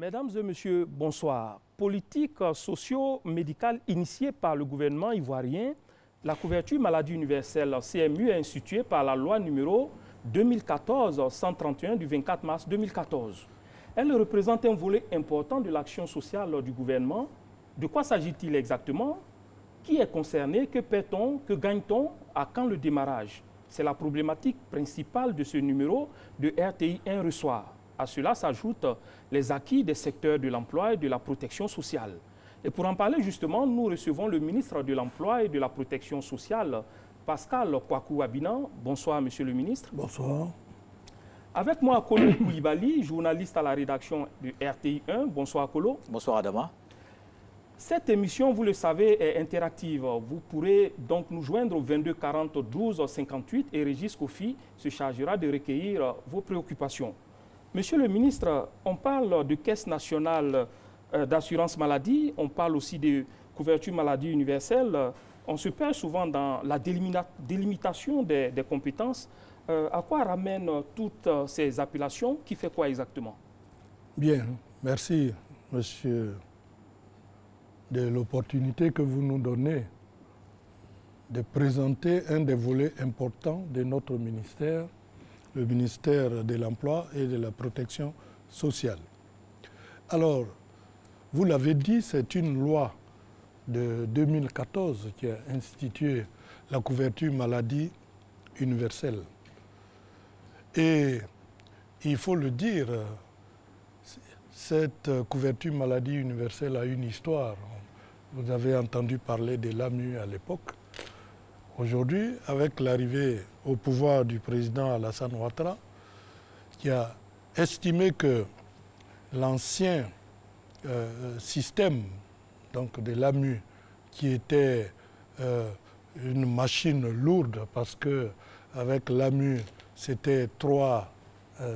Mesdames et messieurs, bonsoir. Politique socio-médicale initiée par le gouvernement ivoirien, la couverture maladie universelle CMU est instituée par la loi numéro 2014-131 du 24 mars 2014. Elle représente un volet important de l'action sociale du gouvernement. De quoi s'agit-il exactement? Qui est concerné? Que paie-t-on? Que gagne-t-on? À quand le démarrage? C'est la problématique principale de ce numéro de RTI 1 Reçoit. À cela s'ajoutent les acquis des secteurs de l'emploi et de la protection sociale. Et pour en parler justement, nous recevons le ministre de l'Emploi et de la Protection sociale, Pascal Kwaku-Abinan. Bonsoir, monsieur le ministre. Bonsoir. Avec moi, Kolo Koulibaly, journaliste à la rédaction de RTI 1. Bonsoir, Kolo. Bonsoir, Adama. Cette émission, vous le savez, est interactive. Vous pourrez donc nous joindre au 22 40 12 58 et Régis Kofi se chargera de recueillir vos préoccupations. Monsieur le ministre, on parle de caisse nationale d'assurance maladie, on parle aussi de couverture maladie universelle. On se perd souvent dans la délimitation des compétences. À quoi ramènent toutes ces appellations? Qui fait quoi exactement? Bien, merci, monsieur, de l'opportunité que vous nous donnez de présenter un des volets importants de notre ministère, le ministère de l'Emploi et de la Protection sociale. Alors, vous l'avez dit, c'est une loi de 2014 qui a institué la couverture maladie universelle. Et il faut le dire, cette couverture maladie universelle a une histoire. Vous avez entendu parler de l'AMU à l'époque. Aujourd'hui, avec l'arrivée au pouvoir du président Alassane Ouattara, qui a estimé que l'ancien système donc de l'AMU, qui était une machine lourde, parce qu'avec l'AMU, c'était 3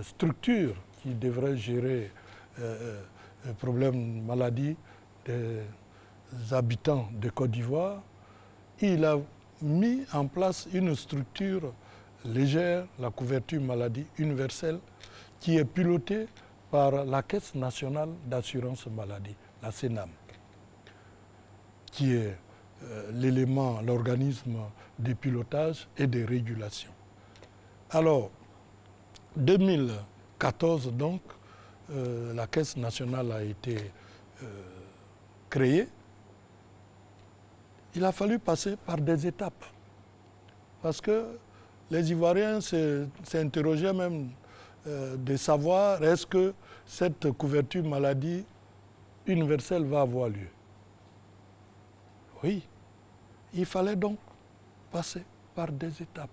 structures qui devraient gérer le problème maladie des habitants de Côte d'Ivoire, il a mis en place une structure légère, la couverture maladie universelle, qui est pilotée par la Caisse nationale d'assurance maladie, la CNAM, qui est l'élément, l'organisme de pilotage et de régulation. Alors, 2014 donc, la Caisse nationale a été créée. Il a fallu passer par des étapes. Parce que les Ivoiriens s'interrogeaient même de savoir est-ce que cette couverture maladie universelle va avoir lieu. Oui, il fallait donc passer par des étapes.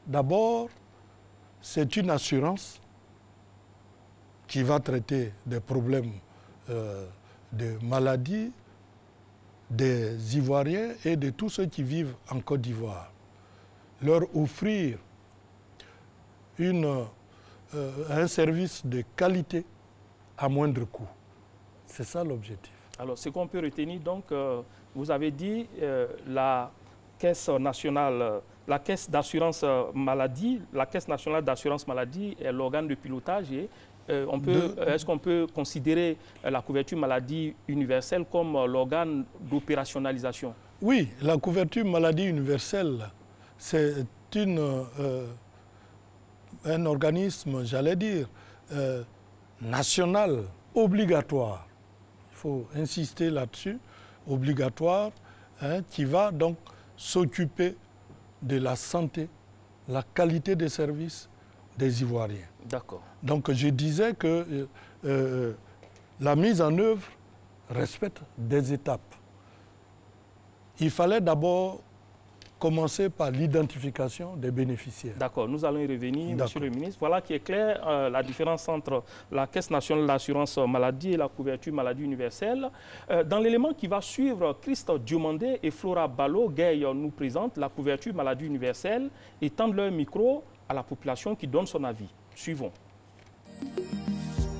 D'abord, c'est une assurance qui va traiter des problèmes de maladies des Ivoiriens et de tous ceux qui vivent en Côte d'Ivoire. Leur offrir un service de qualité à moindre coût. C'est ça l'objectif. Alors, ce qu'on peut retenir, donc, vous avez dit la Caisse nationale, la Caisse d'assurance maladie, la Caisse nationale d'assurance maladie est l'organe de pilotage et est-ce qu'on peut considérer la couverture maladie universelle comme l'organe d'opérationnalisation? Oui, la couverture maladie universelle, c'est un organisme, j'allais dire, national, obligatoire. Il faut insister là-dessus, obligatoire, qui va donc s'occuper de la santé, la qualité des services des Ivoiriens. D'accord. Donc je disais que la mise en œuvre respecte des étapes. Il fallait d'abord commencer par l'identification des bénéficiaires. D'accord, nous allons y revenir, monsieur le ministre. Voilà qui est clair, la différence entre la Caisse nationale d'assurance maladie et la couverture maladie universelle. Dans l'élément qui va suivre, Christ Diomandé et Flora Balo-Gueye nous présentent la couverture maladie universelle et tendent leur micro à la population qui donne son avis. Suivons.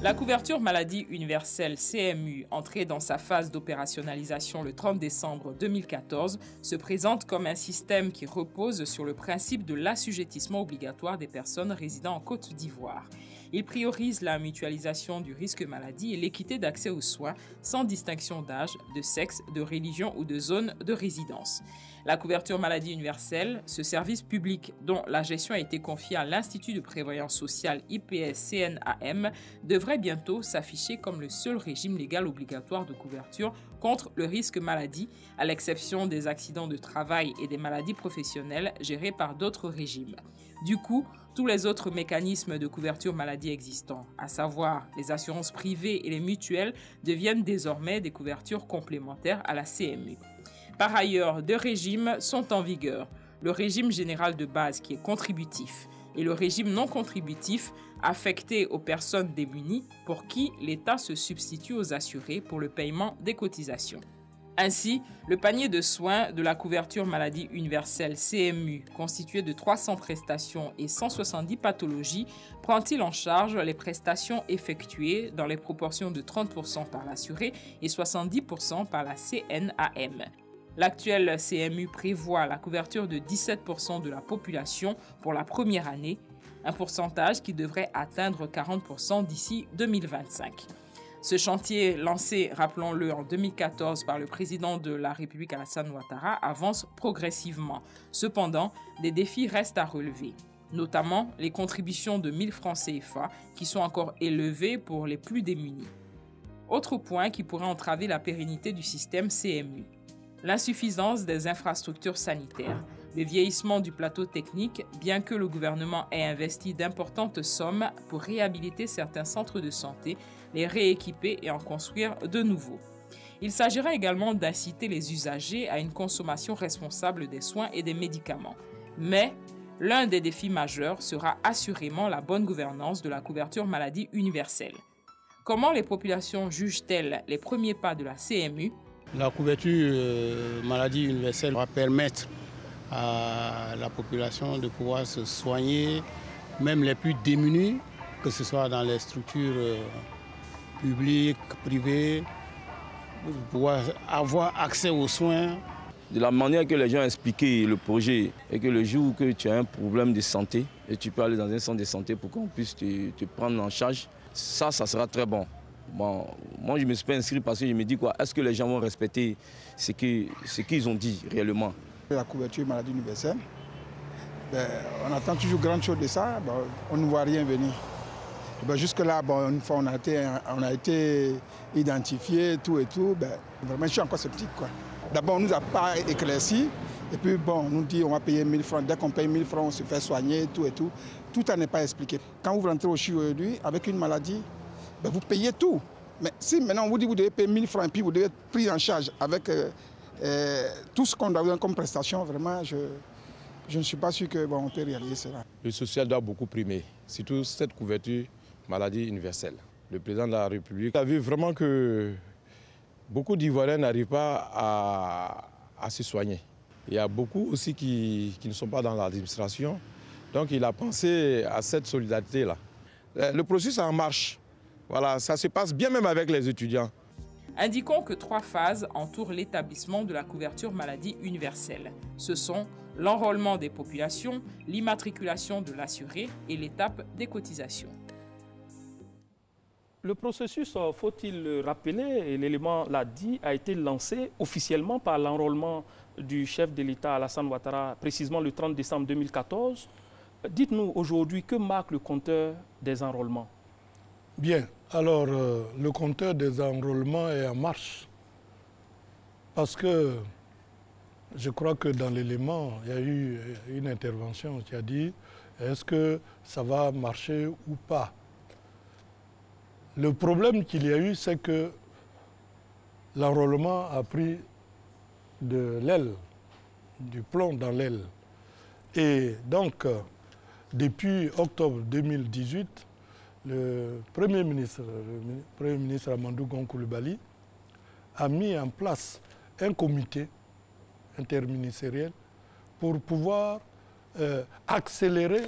La couverture maladie universelle CMU, entrée dans sa phase d'opérationnalisation le 30 décembre 2014, se présente comme un système qui repose sur le principe de l'assujettissement obligatoire des personnes résidant en Côte d'Ivoire. Il priorise la mutualisation du risque maladie et l'équité d'accès aux soins sans distinction d'âge, de sexe, de religion ou de zone de résidence. La couverture maladie universelle, ce service public dont la gestion a été confiée à l'Institut de prévoyance sociale IPS-CNAM, devrait bientôt s'afficher comme le seul régime légal obligatoire de couverture contre le risque maladie, à l'exception des accidents de travail et des maladies professionnelles gérés par d'autres régimes. Du coup, tous les autres mécanismes de couverture maladie existants, à savoir les assurances privées et les mutuelles, deviennent désormais des couvertures complémentaires à la CMU. Par ailleurs, deux régimes sont en vigueur. Le régime général de base qui est contributif et le régime non contributif affecté aux personnes démunies pour qui l'État se substitue aux assurés pour le paiement des cotisations. Ainsi, le panier de soins de la couverture maladie universelle CMU, constitué de 300 prestations et 170 pathologies, prend-il en charge les prestations effectuées dans les proportions de 30% par l'assuré et 70% par la CNAM. L'actuel CMU prévoit la couverture de 17% de la population pour la première année, un pourcentage qui devrait atteindre 40% d'ici 2025. Ce chantier, lancé, rappelons-le, en 2014 par le président de la République Alassane Ouattara, avance progressivement. Cependant, des défis restent à relever, notamment les contributions de 1000 francs CFA qui sont encore élevées pour les plus démunis. Autre point qui pourrait entraver la pérennité du système CMU. L'insuffisance des infrastructures sanitaires, le vieillissement du plateau technique, bien que le gouvernement ait investi d'importantes sommes pour réhabiliter certains centres de santé, les rééquiper et en construire de nouveaux. Il s'agira également d'inciter les usagers à une consommation responsable des soins et des médicaments. Mais l'un des défis majeurs sera assurément la bonne gouvernance de la couverture maladie universelle. Comment les populations jugent-elles les premiers pas de la CMU ? La couverture maladie universelle va permettre à la population de pouvoir se soigner, même les plus démunis, que ce soit dans les structures publiques, privées, de pouvoir avoir accès aux soins. De la manière que les gens ont expliqué le projet et que le jour où tu as un problème de santé et tu peux aller dans un centre de santé pour qu'on puisse te prendre en charge, ça sera très bon. Bon, moi, je me suis pas inscrit parce que je me dis quoi, est-ce que les gens vont respecter ce qu'ils ont dit réellement? La couverture maladie universelle, on attend toujours grande chose de ça, on ne voit rien venir. Jusque-là, une fois on a été identifié, tout et tout, vraiment je suis encore sceptique. D'abord, on ne nous a pas éclairci, et puis on nous dit on va payer 1000 francs. Dès qu'on paye 1000 francs, on se fait soigner, tout et tout. Tout ça n'est pas expliqué. Quand vous rentrez au CHU aujourd'hui avec une maladie, vous payez tout. Mais si maintenant on vous dit que vous devez payer 1000 francs et puis vous devez être pris en charge avec tout ce qu'on a comme prestation, vraiment, je ne suis pas sûr qu'on peut réaliser cela. Le social doit beaucoup primer, surtout cette couverture maladie universelle. Le président de la République a vu vraiment que beaucoup d'Ivoiriens n'arrivent pas à se soigner. Il y a beaucoup aussi qui ne sont pas dans l'administration. Donc il a pensé à cette solidarité-là. Le processus est en marche. Voilà, ça se passe bien même avec les étudiants. Indiquons que 3 phases entourent l'établissement de la couverture maladie universelle. Ce sont l'enrôlement des populations, l'immatriculation de l'assuré et l'étape des cotisations. Le processus, faut-il le rappeler, et l'élément l'a dit, a été lancé officiellement par l'enrôlement du chef de l'État Alassane Ouattara, précisément le 30 décembre 2014. Dites-nous aujourd'hui, que marque le compteur des enrôlements? Bien, alors le compteur des enrôlements est en marche parce que je crois que dans l'élément, il y a eu une intervention qui a dit est-ce que ça va marcher ou pas? Le problème qu'il y a eu, c'est que l'enrôlement a pris de l'aile, du plomb dans l'aile. Et donc, depuis octobre 2018, le Premier ministre Amadou Gon Coulibaly a mis en place un comité interministériel pour pouvoir accélérer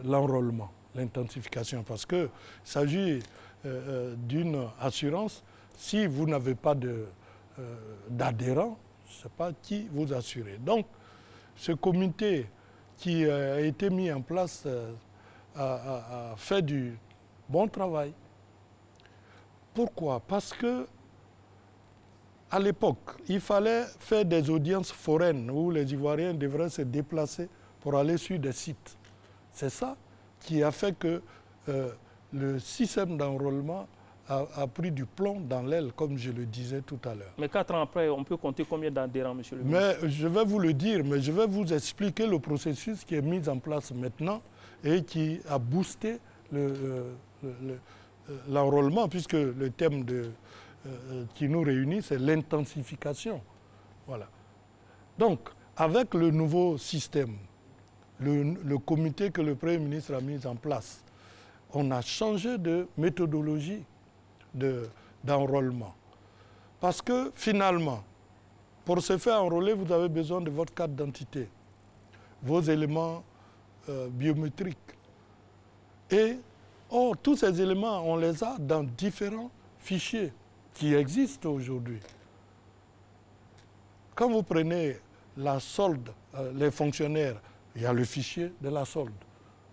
l'enrôlement. l'intensification, parce qu'il s'agit d'une assurance. Si vous n'avez pas d'adhérents, je ne sais pas qui vous assurez. Donc, ce comité qui a été mis en place a fait du bon travail. Pourquoi? Parce que à l'époque, il fallait faire des audiences foraines où les Ivoiriens devraient se déplacer pour aller sur des sites. C'est ça qui a fait que le système d'enrôlement a pris du plomb dans l'aile, comme je le disais tout à l'heure. Mais 4 ans après, on peut compter combien d'adhérents, monsieur le ministre? Mais je vais vous le dire, mais je vais vous expliquer le processus qui est mis en place maintenant et qui a boosté l'enrôlement, puisque le thème qui nous réunit, c'est l'intensification. Voilà. Donc, avec le nouveau système, le comité que le Premier ministre a mis en place, on a changé de méthodologie d'enrôlement. Parce que finalement, pour se faire enrôler, vous avez besoin de votre carte d'identité, vos éléments biométriques. Et or, tous ces éléments, on les a dans différents fichiers qui existent aujourd'hui. Quand vous prenez la solde, les fonctionnaires, il y a le fichier de la solde.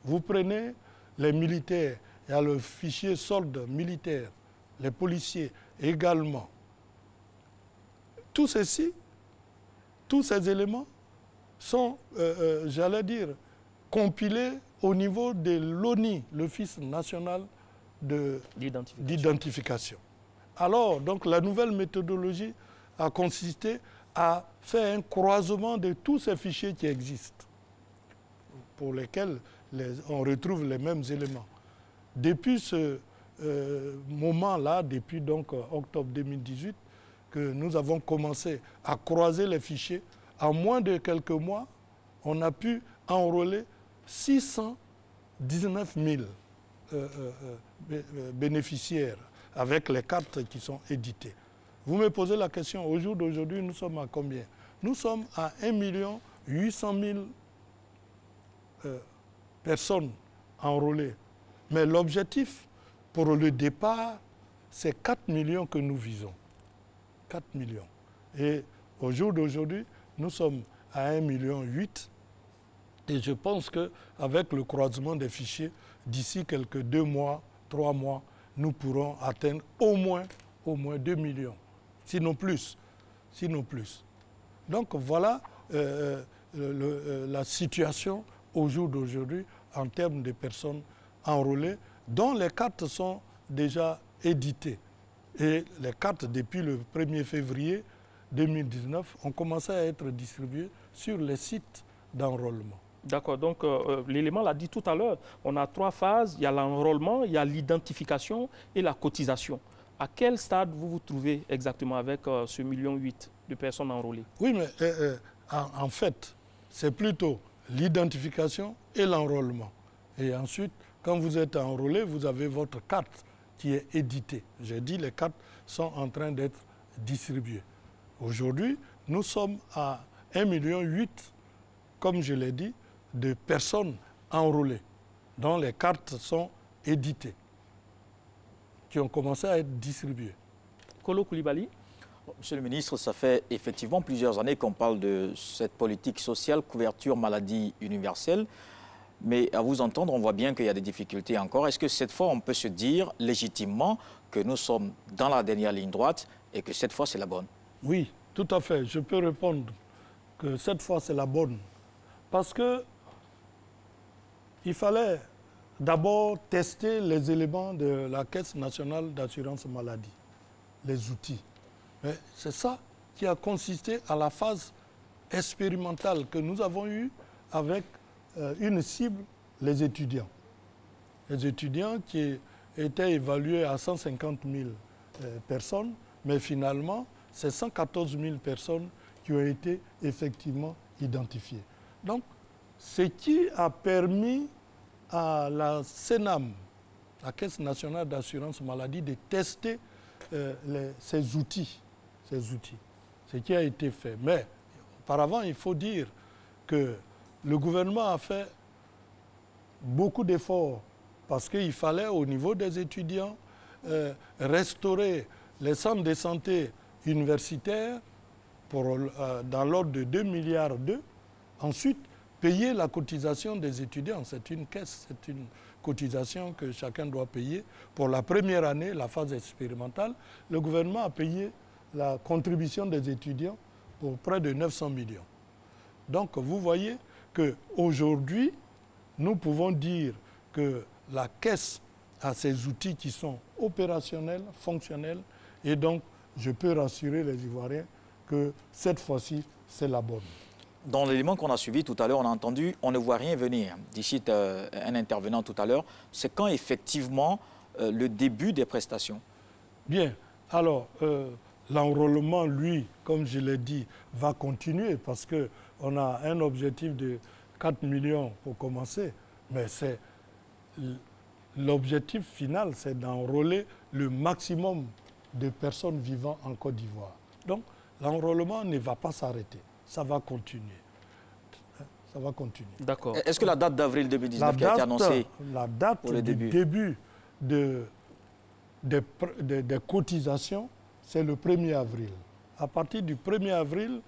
Vous prenez les militaires, il y a le fichier solde militaire. Les policiers également. Tout ceci, tous ces éléments sont, j'allais dire, compilés au niveau de l'ONI, l'Office national d'identification. Alors, donc, la nouvelle méthodologie a consisté à faire un croisement de tous ces fichiers qui existent, pour lesquels on retrouve les mêmes éléments. Depuis ce moment-là, depuis donc octobre 2018, que nous avons commencé à croiser les fichiers, en moins de quelques mois, on a pu enrôler 619 000 bénéficiaires avec les cartes qui sont éditées. Vous me posez la question, au jour d'aujourd'hui, nous sommes à combien? Nous sommes à 1 800 000 personnes enrôlées. Mais l'objectif pour le départ, c'est 4 millions que nous visons. 4 millions. Et au jour d'aujourd'hui, nous sommes à 1,8 million. Et je pense qu'avec le croisement des fichiers, d'ici quelques 2 mois, 3 mois, nous pourrons atteindre au moins 2 millions. Sinon plus. Donc voilà la situation au jour d'aujourd'hui en termes de personnes enrôlées dont les cartes sont déjà éditées. Et les cartes, depuis le 1er février 2019, ont commencé à être distribuées sur les sites d'enrôlement. D'accord, donc l'élément l'a dit tout à l'heure, on a 3 phases, il y a l'enrôlement, il y a l'identification et la cotisation. À quel stade vous vous trouvez exactement avec ce 1,8 million de personnes enrôlées? Oui, mais en fait, c'est plutôt l'identification et l'enrôlement. Et ensuite, quand vous êtes enrôlé, vous avez votre carte qui est éditée. J'ai dit les cartes sont en train d'être distribuées. Aujourd'hui, nous sommes à 1,8 million, comme je l'ai dit, de personnes enrôlées, dont les cartes sont éditées, qui ont commencé à être distribuées. Kolo Coulibaly. Monsieur le ministre, ça fait effectivement plusieurs années qu'on parle de cette politique sociale, couverture maladie universelle. Mais à vous entendre, on voit bien qu'il y a des difficultés encore. Est-ce que cette fois, on peut se dire légitimement que nous sommes dans la dernière ligne droite et que cette fois, c'est la bonne? Oui, tout à fait. Je peux répondre que cette fois, c'est la bonne. Parce que il fallait d'abord tester les éléments de la Caisse nationale d'assurance maladie, les outils. C'est ça qui a consisté à la phase expérimentale que nous avons eue avec une cible, les étudiants. Les étudiants qui étaient évalués à 150 000 personnes, mais finalement, c'est 114 000 personnes qui ont été effectivement identifiées. Donc, ce qui a permis à la CNAM, la Caisse nationale d'assurance maladie, de tester ces outils. Ce qui a été fait. Mais auparavant, il faut dire que le gouvernement a fait beaucoup d'efforts parce qu'il fallait au niveau des étudiants restaurer les centres de santé universitaires dans l'ordre de 2,2 milliards. Ensuite, payer la cotisation des étudiants. C'est une caisse, c'est une cotisation que chacun doit payer. Pour la première année, la phase expérimentale, le gouvernement a payé la contribution des étudiants pour près de 900 millions. Donc vous voyez qu'aujourd'hui, nous pouvons dire que la caisse a ces outils qui sont opérationnels, fonctionnels, et donc je peux rassurer les Ivoiriens que cette fois-ci, c'est la bonne. Dans l'élément qu'on a suivi tout à l'heure, on a entendu « on ne voit rien venir » d'ici un intervenant tout à l'heure. C'est quand effectivement le début des prestations? Bien. Alors, l'enrôlement, lui, comme je l'ai dit, va continuer parce qu'on a un objectif de 4 millions pour commencer. Mais l'objectif final, c'est d'enrôler le maximum de personnes vivant en Côte d'Ivoire. Donc, l'enrôlement ne va pas s'arrêter. Ça va continuer. Ça va continuer. D'accord. Est-ce que la date d'avril 2019 qui a été annoncée la date pour le du début des cotisations, c'est le 1er avril. À partir du 1er avril,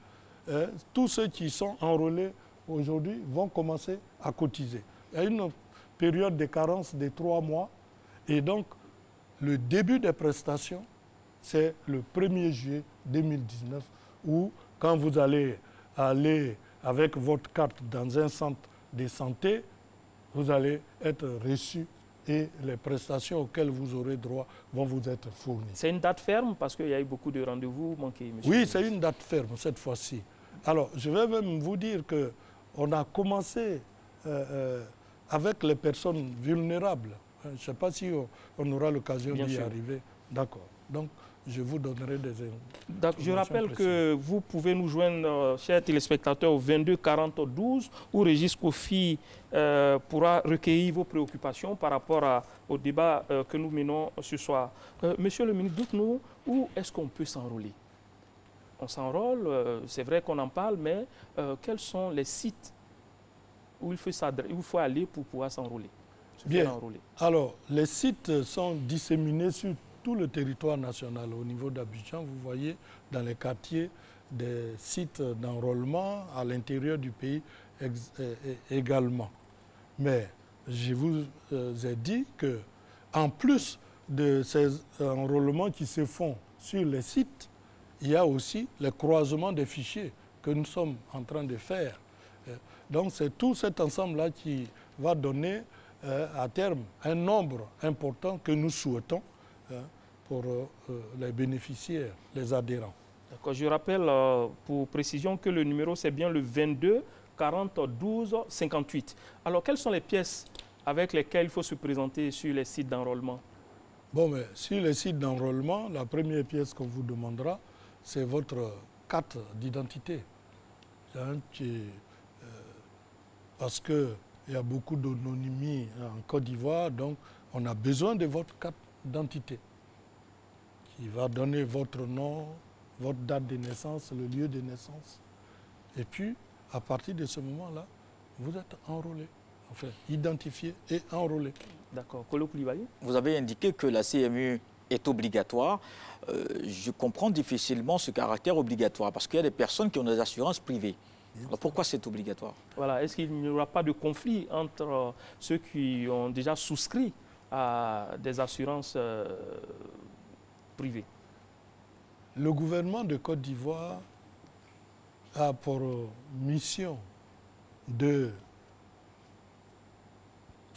tous ceux qui sont enrôlés aujourd'hui vont commencer à cotiser. Il y a une période de carence de 3 mois et donc le début des prestations, c'est le 1er juillet 2019 où quand vous allez aller avec votre carte dans un centre de santé, vous allez être reçu et les prestations auxquelles vous aurez droit vont vous être fournies. C'est une date ferme parce qu'il y a eu beaucoup de rendez-vous manqués, monsieur. Oui, c'est une date ferme cette fois-ci. Alors, je vais même vous dire qu'on a commencé avec les personnes vulnérables. Je ne sais pas si on aura l'occasion d'y arriver. D'accord. Donc, je vous donnerai des informations. Je rappelle que vous pouvez nous joindre, chers téléspectateurs, au 22 40 12, où Régis Kofi pourra recueillir vos préoccupations par rapport au débat que nous menons ce soir. Monsieur le ministre, dites-nous, où est-ce qu'on peut s'enrôler? On s'enrôle, c'est vrai qu'on en parle, mais quels sont les sites où il faut aller pour pouvoir s'enrôler? Bien. Alors, les sites sont disséminés sur tout le territoire national. Au niveau d'Abidjan, vous voyez dans les quartiers des sites d'enrôlement à l'intérieur du pays également. Mais je vous ai dit qu'en plus de ces enrôlements qui se font sur les sites, il y a aussi le croisement des fichiers que nous sommes en train de faire. Donc c'est tout cet ensemble-là qui va donner à terme un nombre important que nous souhaitons pour les bénéficiaires, les adhérents. Je rappelle pour précision que le numéro c'est bien le 22 40 12 58. Alors quelles sont les pièces avec lesquelles il faut se présenter sur les sites d'enrôlement? Bon, mais sur les sites d'enrôlement, la première pièce qu'on vous demandera, c'est votre carte d'identité. Parce qu'il y a beaucoup d'anonymie en Côte d'Ivoire, donc on a besoin de votre carte d'identité qui va donner votre nom, votre date de naissance, le lieu de naissance. Et puis, à partir de ce moment-là, vous êtes enrôlé, enfin identifié et enrôlé. D'accord. Kolo Koulibaly. Vous avez indiqué que la CMU est obligatoire. Je comprends difficilement ce caractère obligatoire parce qu'il y a des personnes qui ont des assurances privées. Alors pourquoi c'est obligatoire? Voilà. Est-ce qu'il n'y aura pas de conflit entre ceux qui ont déjà souscrit à des assurances privées? Le gouvernement de Côte d'Ivoire a pour mission de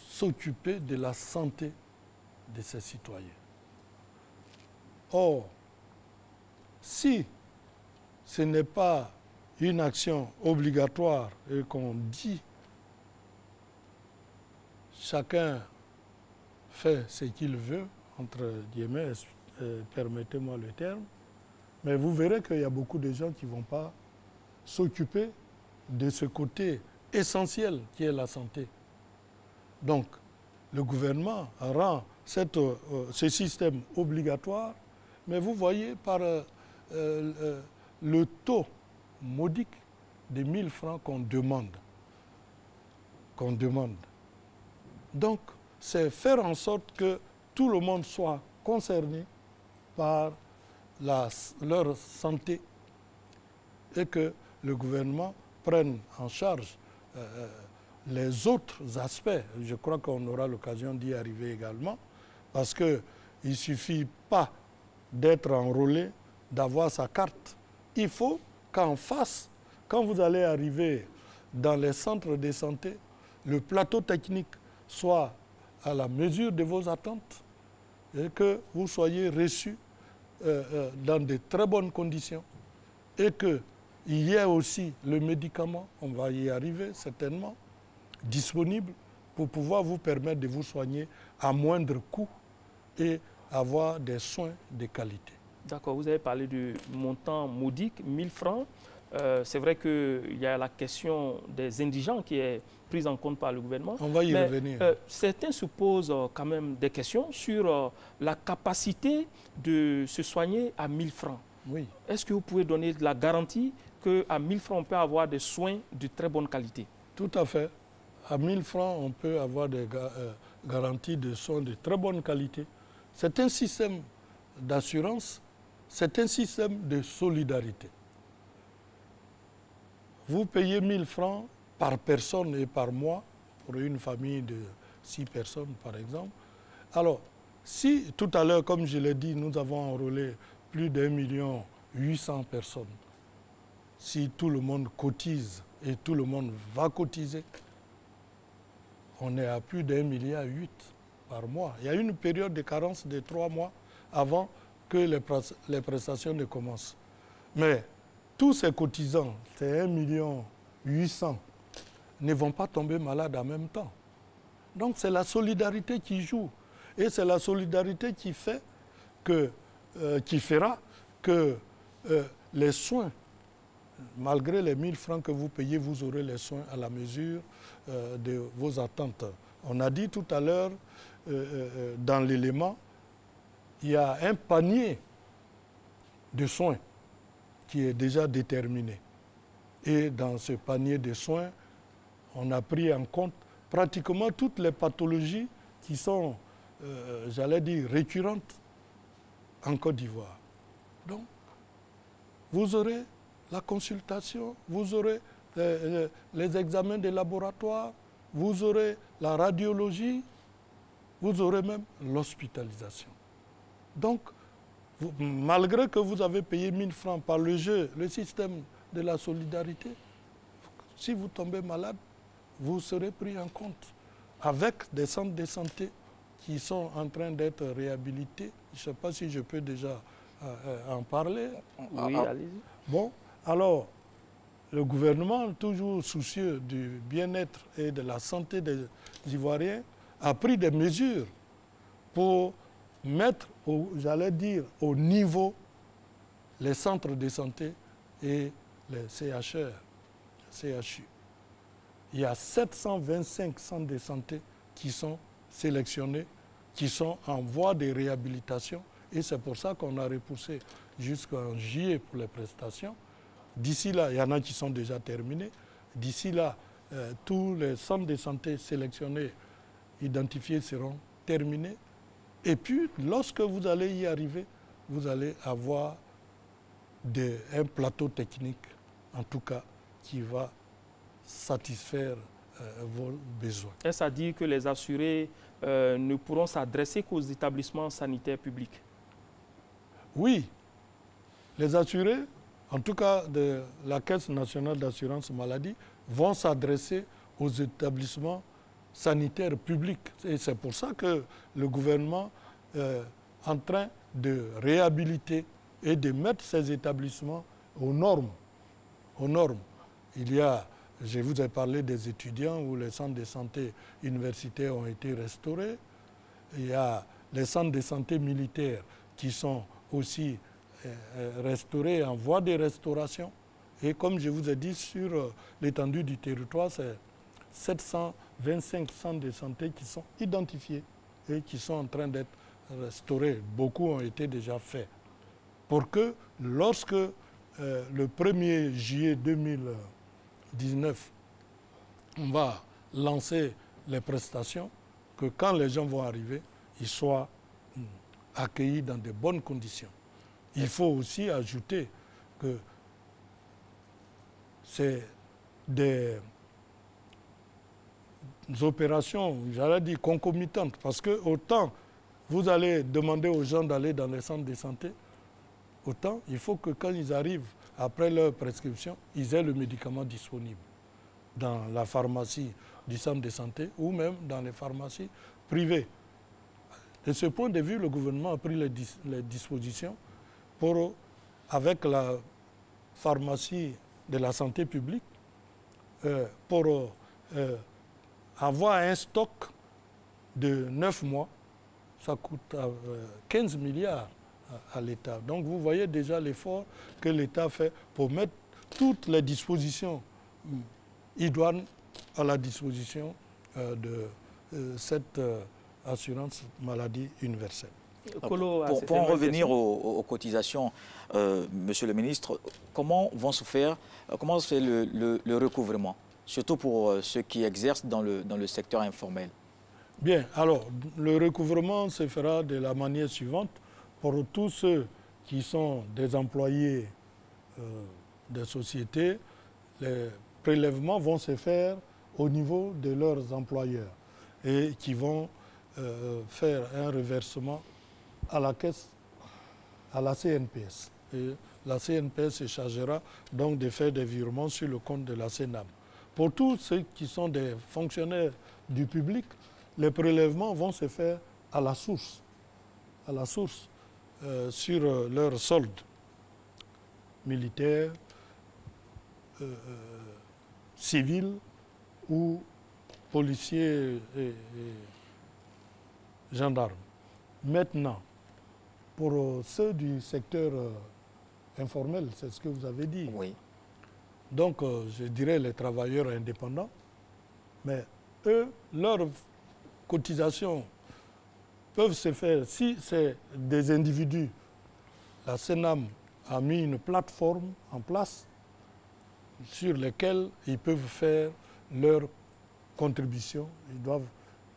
s'occuper de la santé de ses citoyens. Or, si ce n'est pas une action obligatoire et qu'on dit chacun fait ce qu'il veut, entre guillemets, permettez-moi le terme, mais vous verrez qu'il y a beaucoup de gens qui ne vont pas s'occuper de ce côté essentiel qui est la santé. Donc, le gouvernement rend ce système obligatoire, mais vous voyez par le taux modique de 1000 francs qu'on demande. Donc, c'est faire en sorte que tout le monde soit concerné par leur santé et que le gouvernement prenne en charge les autres aspects. Je crois qu'on aura l'occasion d'y arriver également, parce qu'il ne suffit pas d'être enrôlé, d'avoir sa carte. Il faut qu'en face, quand vous allez arriver dans les centres de santé, le plateau technique soit à la mesure de vos attentes et que vous soyez reçus dans de très bonnes conditions et qu'il y ait aussi le médicament, on va y arriver certainement, disponible pour pouvoir vous permettre de vous soigner à moindre coût et avoir des soins de qualité. D'accord, vous avez parlé du montant modique, 1000 francs. C'est vrai qu'il y a la question des indigents qui est prise en compte par le gouvernement. On va y revenir. Certains se posent quand même des questions sur la capacité de se soigner à 1000 francs. Oui. Est-ce que vous pouvez donner de la garantie qu'à 1000 francs, on peut avoir des soins de très bonne qualité? Tout à fait. À 1000 francs, on peut avoir des garanties de soins de très bonne qualité. C'est un système d'assurance, c'est un système de solidarité. Vous payez 1000 francs par personne et par mois pour une famille de 6 personnes, par exemple. Alors, si tout à l'heure, comme je l'ai dit, nous avons enrôlé plus d'1 800 000 personnes, si tout le monde cotise et tout le monde va cotiser, on est à plus d'1,8 milliard par mois. Il y a une période de carence de 3 mois avant que les prestations ne commencent. Mais tous ces cotisants, ces 1,8 million, ne vont pas tomber malades en même temps. Donc c'est la solidarité qui joue. Et c'est la solidarité qui fait que, qui fera que les soins, malgré les 1000 francs que vous payez, vous aurez les soins à la mesure de vos attentes. On a dit tout à l'heure, dans l'élément, il y a un panier de soins qui est déjà déterminé. Et dans ce panier de soins, on a pris en compte pratiquement toutes les pathologies qui sont, j'allais dire, récurrentes en Côte d'Ivoire. Donc, vous aurez la consultation, vous aurez les examens de laboratoire, vous aurez la radiologie, vous aurez même l'hospitalisation. Donc, malgré que vous avez payé 1000 francs par le jeu, le système de la solidarité, si vous tombez malade, vous serez pris en compte avec des centres de santé qui sont en train d'être réhabilités. Je ne sais pas si je peux déjà en parler. Oui, allez-y. Bon, alors, le gouvernement, toujours soucieux du bien-être et de la santé des Ivoiriens, a pris des mesures pour mettre, j'allais dire, au niveau les centres de santé et les CHU. Il y a 725 centres de santé qui sont sélectionnés, qui sont en voie de réhabilitation. Et c'est pour ça qu'on a repoussé jusqu'en juillet pour les prestations. D'ici là, il y en a qui sont déjà terminés. D'ici là, tous les centres de santé sélectionnés, identifiés seront terminés. Et puis, lorsque vous allez y arriver, vous allez avoir un plateau technique, en tout cas, qui va satisfaire vos besoins. Est-ce à dire que les assurés ne pourront s'adresser qu'aux établissements sanitaires publics? Oui, les assurés, en tout cas de la Caisse nationale d'assurance maladie, vont s'adresser aux établissements sanitaires publics. Et c'est pour ça que le gouvernement est en train de réhabiliter et de mettre ces établissements aux normes. Il y a, je vous ai parlé des étudiants où les centres de santé universitaires ont été restaurés. Il y a les centres de santé militaires qui sont aussi restaurés, en voie de restauration. Et comme je vous ai dit, sur l'étendue du territoire, c'est 725 centres de santé qui sont identifiés et qui sont en train d'être restaurés. Beaucoup ont été déjà faits. Pour que lorsque le 1er juillet 2019, on va lancer les prestations, que quand les gens vont arriver, ils soient accueillis dans de bonnes conditions. Il faut aussi ajouter que c'est des opérations, j'allais dire, concomitantes, parce que autant vous allez demander aux gens d'aller dans les centres de santé, autant il faut que quand ils arrivent, après leur prescription, ils aient le médicament disponible dans la pharmacie du centre de santé ou même dans les pharmacies privées. De ce point de vue, le gouvernement a pris les dispositions pour, avec la pharmacie de la santé publique, pour avoir un stock de 9 mois. Ça coûte 15 milliards à l'État. Donc vous voyez déjà l'effort que l'État fait pour mettre toutes les dispositions idoines à la disposition de cette assurance maladie universelle. Pour en revenir aux cotisations, Monsieur le ministre, comment se fait le recouvrement, surtout pour ceux qui exercent dans le secteur informel? Bien, alors le recouvrement se fera de la manière suivante. Pour tous ceux qui sont des employés des sociétés, les prélèvements vont se faire au niveau de leurs employeurs et qui vont faire un reversement à la caisse, à la CNPS. Et la CNPS se chargera donc de faire des virements sur le compte de la CNAM. Pour tous ceux qui sont des fonctionnaires du public, les prélèvements vont se faire à la source sur leur solde militaire, civil ou policier et gendarme. Maintenant, pour ceux du secteur informel, c'est ce que vous avez dit. Oui. Donc, je dirais les travailleurs indépendants, mais eux, leurs cotisations peuvent se faire, si c'est des individus, la CNAM a mis une plateforme en place sur laquelle ils peuvent faire leur contribution, ils doivent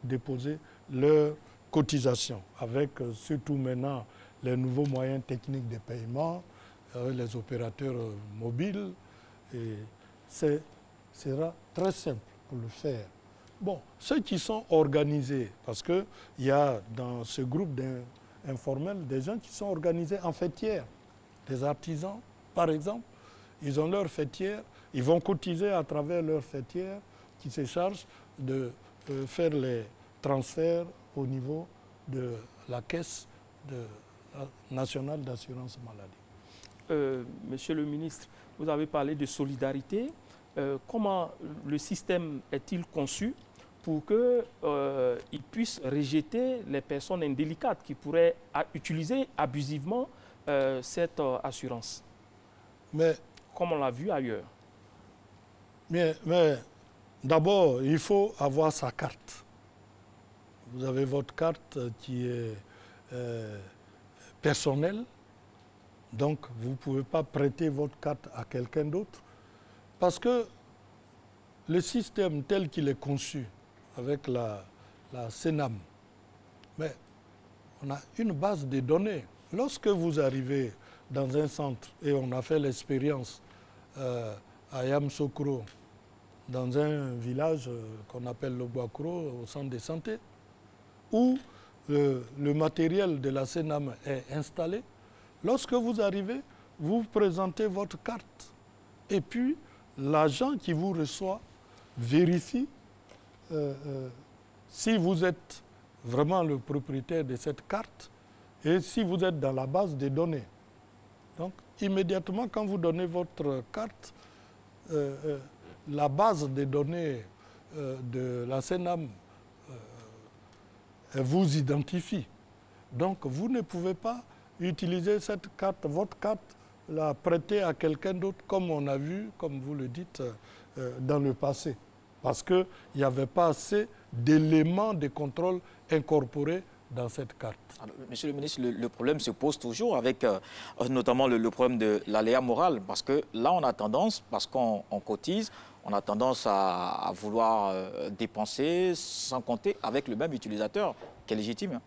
déposer leur cotisation avec surtout maintenant les nouveaux moyens techniques de paiement, les opérateurs mobiles, et sera très simple pour le faire. Bon, ceux qui sont organisés, parce qu'il y a dans ce groupe informel des gens qui sont organisés en fêtières, des artisans par exemple, ils ont leur fêtière, ils vont cotiser à travers leur fêtière qui se charge de faire les transferts au niveau de la caisse nationale d'assurance maladie. Monsieur le ministre, vous avez parlé de solidarité. Comment le système est-il conçu pour qu'il puisse rejeter les personnes indélicates qui pourraient utiliser abusivement cette assurance, comme on l'a vu ailleurs? Mais d'abord, il faut avoir sa carte. Vous avez votre carte qui est personnelle, donc vous ne pouvez pas prêter votre carte à quelqu'un d'autre, parce que le système tel qu'il est conçu avec la CNAM, mais on a une base de données. Lorsque vous arrivez dans un centre, et on a fait l'expérience à Yamsokro, dans un village qu'on appelle le Boakro, au centre de santé, où le matériel de la CNAM est installé, lorsque vous arrivez, vous présentez votre carte. Et puis, l'agent qui vous reçoit vérifie si vous êtes vraiment le propriétaire de cette carte et si vous êtes dans la base des données. Donc, immédiatement, quand vous donnez votre carte, la base des données de la CNAM vous identifie. Donc, vous ne pouvez pas utiliser cette carte, votre carte, la prêter à quelqu'un d'autre, comme on a vu, comme vous le dites, dans le passé. Parce qu'il n'y avait pas assez d'éléments de contrôle incorporés dans cette carte. Alors, monsieur le ministre, le problème se pose toujours avec notamment le problème de l'aléa moral, parce que là, on a tendance, parce qu'on cotise, on a tendance à vouloir dépenser sans compter avec le même utilisateur, qui est légitime.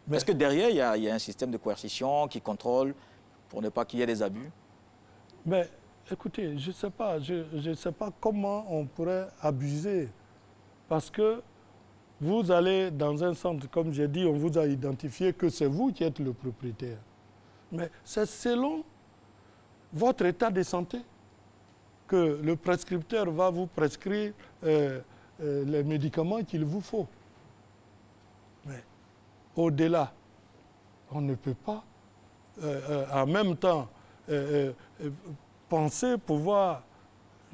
Mais est-ce que derrière, il y a un système de coercition qui contrôle pour ne pas qu'il y ait des abus? Mais écoutez, je ne sais pas comment on pourrait abuser, parce que vous allez dans un centre, comme j'ai dit, on vous a identifié que c'est vous qui êtes le propriétaire. Mais c'est selon votre état de santé que le prescripteur va vous prescrire les médicaments qu'il vous faut. Mais au-delà, on ne peut pas en même temps penser pouvoir,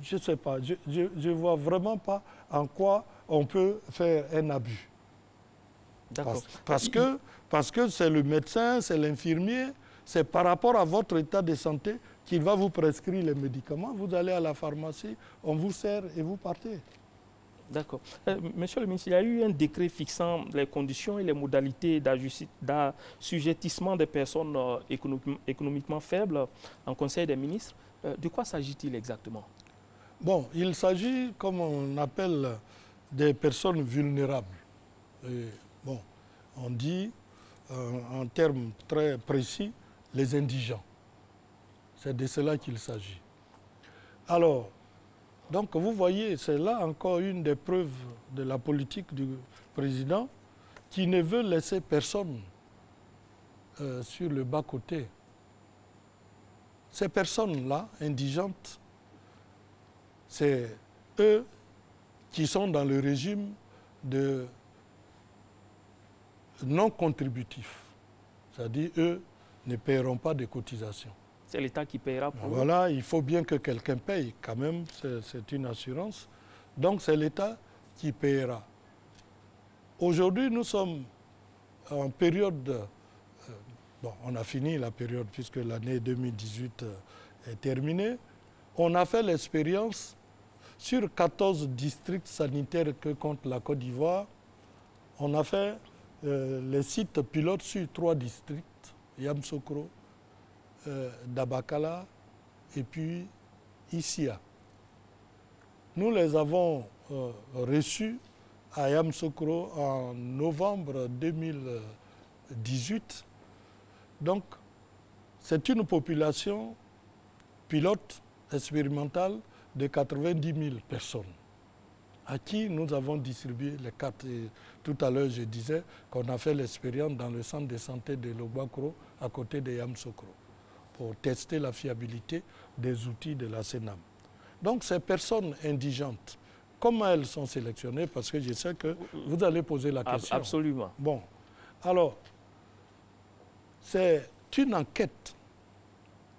je ne sais pas, je ne vois vraiment pas en quoi on peut faire un abus. D'accord. Parce que c'est le médecin, c'est l'infirmier, c'est par rapport à votre état de santé qu'il va vous prescrire les médicaments. Vous allez à la pharmacie, on vous sert et vous partez. D'accord. Monsieur le ministre, il y a eu un décret fixant les conditions et les modalités d'assujettissement des personnes économiquement faibles en Conseil des ministres. De quoi s'agit-il exactement? Bon, il s'agit, comme on appelle, des personnes vulnérables. Et, bon, on dit, en termes très précis, les indigents. C'est de cela qu'il s'agit. Alors, donc vous voyez, c'est là encore une des preuves de la politique du président qui ne veut laisser personne sur le bas-côté. Ces personnes-là, indigentes, c'est eux qui sont dans le régime de non contributif. C'est-à-dire, eux ne paieront pas de cotisations. C'est l'État qui paiera pour eux. Voilà, il faut bien que quelqu'un paye quand même, c'est une assurance. Donc c'est l'État qui paiera. Aujourd'hui, nous sommes en période, bon, on a fini la période puisque l'année 2018 est terminée. On a fait l'expérience sur 14 districts sanitaires que compte la Côte d'Ivoire. On a fait les sites pilotes sur 3 districts, Yamoussoukro, Dabakala et puis Issia. Nous les avons reçus à Yamoussoukro en novembre 2018. Donc, c'est une population pilote expérimentale de 90 000 personnes à qui nous avons distribué les cartes. Et tout à l'heure, je disais qu'on a fait l'expérience dans le centre de santé de Lobakro à côté de Yamoussoukro pour tester la fiabilité des outils de la CENAM. Donc ces personnes indigentes, comment elles sont sélectionnées? Parce que je sais que vous allez poser la question. Absolument. Bon, alors, c'est une enquête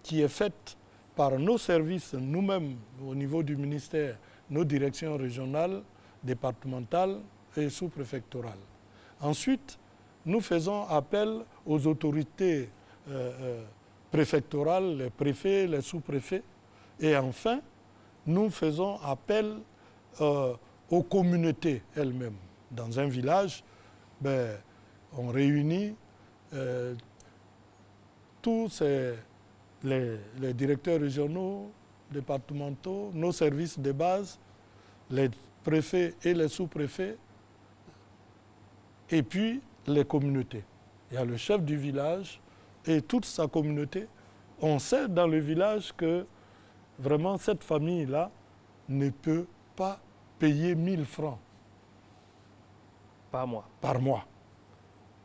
qui est faite par nos services, nous-mêmes, au niveau du ministère, nos directions régionales, départementales et sous-préfectorales. Ensuite, nous faisons appel aux autorités préfectorales, les préfets, les sous-préfets. Et enfin, nous faisons appel aux communautés elles-mêmes. Dans un village, on réunit tous les directeurs régionaux, départementaux, nos services de base, les préfets et les sous-préfets, et puis les communautés. Il y a le chef du village et toute sa communauté. On sait dans le village que vraiment cette famille-là ne peut pas payer 1000 francs par mois. Par mois.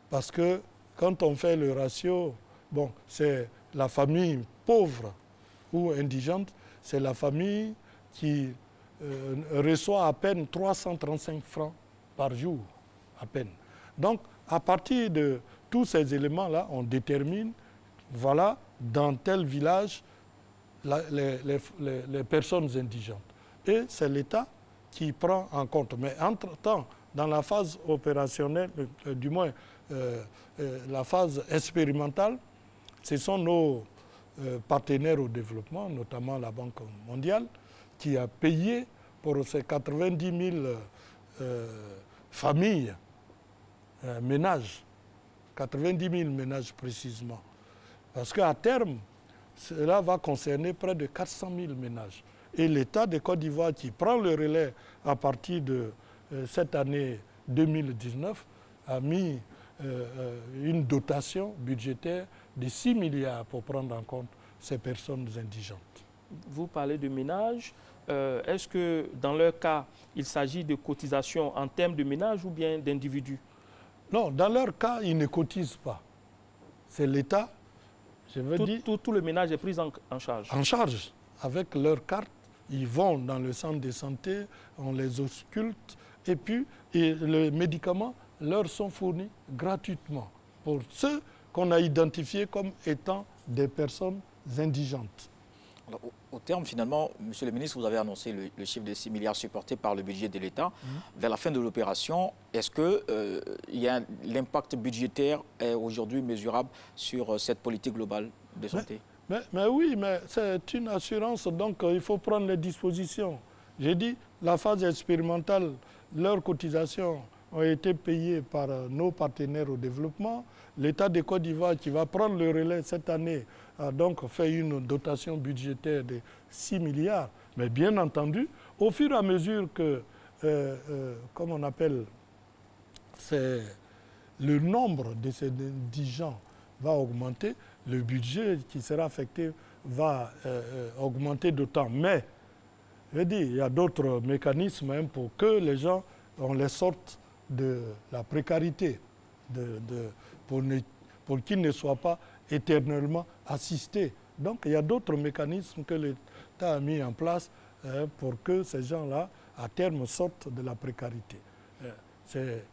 Parce que quand on fait le ratio, bon, c'est la famille pauvre ou indigente, c'est la famille qui reçoit à peine 335 francs par jour, à peine. Donc, à partir de tous ces éléments-là, on détermine, voilà, dans tel village, les personnes indigentes. Et c'est l'État qui prend en compte. Mais entre-temps, dans la phase opérationnelle, du moins la phase expérimentale, ce sont nos partenaires au développement, notamment la Banque mondiale, qui a payé pour ces 90 000 familles, ménages, 90 000 ménages précisément. Parce qu'à terme, cela va concerner près de 400 000 ménages. Et l'État de Côte d'Ivoire qui prend le relais à partir de cette année 2019 a mis une dotation budgétaire de 6 milliards pour prendre en compte ces personnes indigentes. Vous parlez de ménages. Est-ce que dans leur cas, il s'agit de cotisations en termes de ménage ou bien d'individus? Non, dans leur cas, ils ne cotisent pas. C'est l'État, je veux dire... Tout le ménage est pris en charge? En charge. Avec leur carte, ils vont dans le centre de santé, on les ausculte, et puis les médicaments leur sont fournis gratuitement pour ceux qu'on a identifiés comme étant des personnes indigentes. Alors, au terme, finalement, Monsieur le ministre, vous avez annoncé le chiffre de 6 milliards supporté par le budget de l'État. Vers la fin de l'opération, est-ce que l'impact budgétaire est aujourd'hui mesurable sur cette politique globale de santé? Mais oui, mais c'est une assurance, donc il faut prendre les dispositions. J'ai dit, la phase expérimentale, leurs cotisations ont été payées par nos partenaires au développement. L'État de Côte d'Ivoire qui va prendre le relais cette année a donc fait une dotation budgétaire de 6 milliards. Mais bien entendu, au fur et à mesure que, comme on appelle, le nombre de ces indigents va augmenter, le budget qui sera affecté va augmenter d'autant. Mais, je dis, il y a d'autres mécanismes pour que les gens, on les sorte de la précarité, pour qu'ils ne soient pas éternellement assistés. Donc il y a d'autres mécanismes que l'État a mis en place pour que ces gens-là, à terme, sortent de la précarité. C'est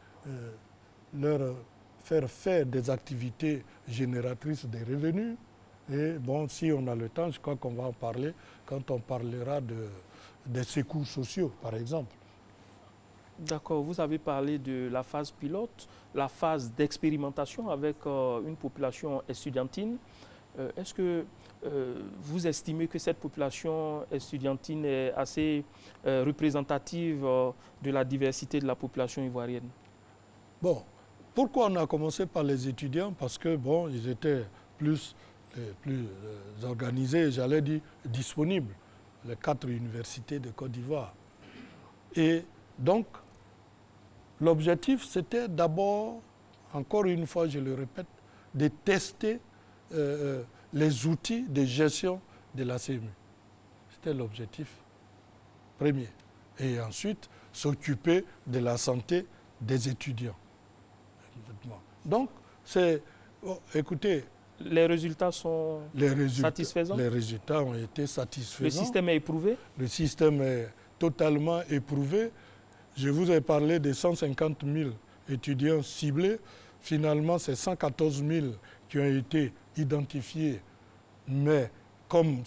leur faire des activités génératrices de revenus. Et bon, si on a le temps, je crois qu'on va en parler quand on parlera des secours sociaux, par exemple. D'accord, vous avez parlé de la phase pilote, la phase d'expérimentation avec une population estudiantine. Est-ce que vous estimez que cette population estudiantine est assez représentative de la diversité de la population ivoirienne? Bon, pourquoi on a commencé par les étudiants? Parce que bon, ils étaient plus organisés, j'allais dire disponibles, les 4 universités de Côte d'Ivoire. Et donc, l'objectif, c'était d'abord, encore une fois, je le répète, de tester les outils de gestion de la CMU. C'était l'objectif premier. Et ensuite, s'occuper de la santé des étudiants. Donc, écoutez... Les résultats sont satisfaisants? Les résultats ont été satisfaisants. Le système est éprouvé? Le système est totalement éprouvé. Je vous ai parlé de 150 000 étudiants ciblés. Finalement, c'est 114 000 qui ont été identifiés. Mais comme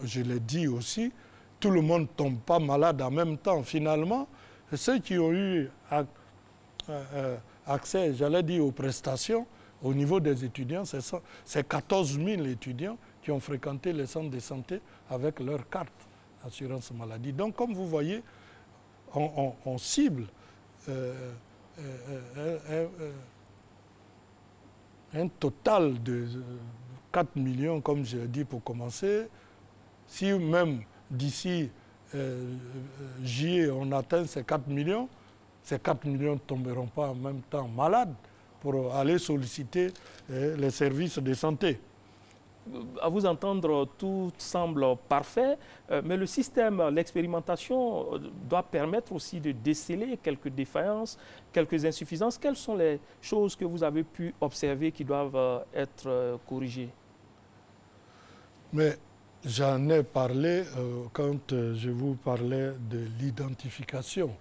je l'ai dit aussi, tout le monde ne tombe pas malade en même temps. Finalement, ceux qui ont eu accès, j'allais dire, aux prestations, au niveau des étudiants, c'est 14 000 étudiants qui ont fréquenté les centres de santé avec leur carte d'assurance maladie. Donc, comme vous voyez, on cible un total de 4 millions, comme je l'ai dit pour commencer. Si même d'ici juillet, on atteint ces 4 millions ne tomberont pas en même temps malades pour aller solliciter les services de santé. À vous entendre, tout semble parfait, mais le système, l'expérimentation doit permettre aussi de déceler quelques défaillances, quelques insuffisances. Quelles sont les choses que vous avez pu observer qui doivent être corrigées? Mais j'en ai parlé quand je vous parlais de l'identification.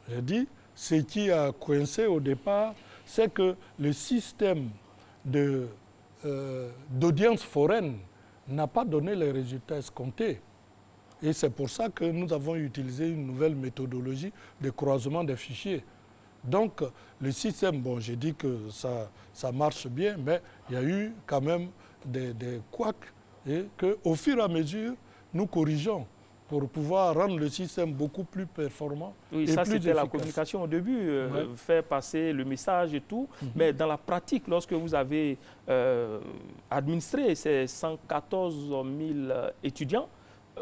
J'ai dit, ce qui a coincé au départ, c'est que le système d'audience foraine n'a pas donné les résultats escomptés. Et c'est pour ça que nous avons utilisé une nouvelle méthodologie de croisement des fichiers. Donc, le système, bon, j'ai dit que ça marche bien, mais il y a eu quand même des couacs et qu'au fur et à mesure, nous corrigeons. pour pouvoir rendre le système beaucoup plus performant. Oui, ça c'était la communication au début, faire passer le message et tout. Mais dans la pratique, lorsque vous avez administré ces 114 000 étudiants,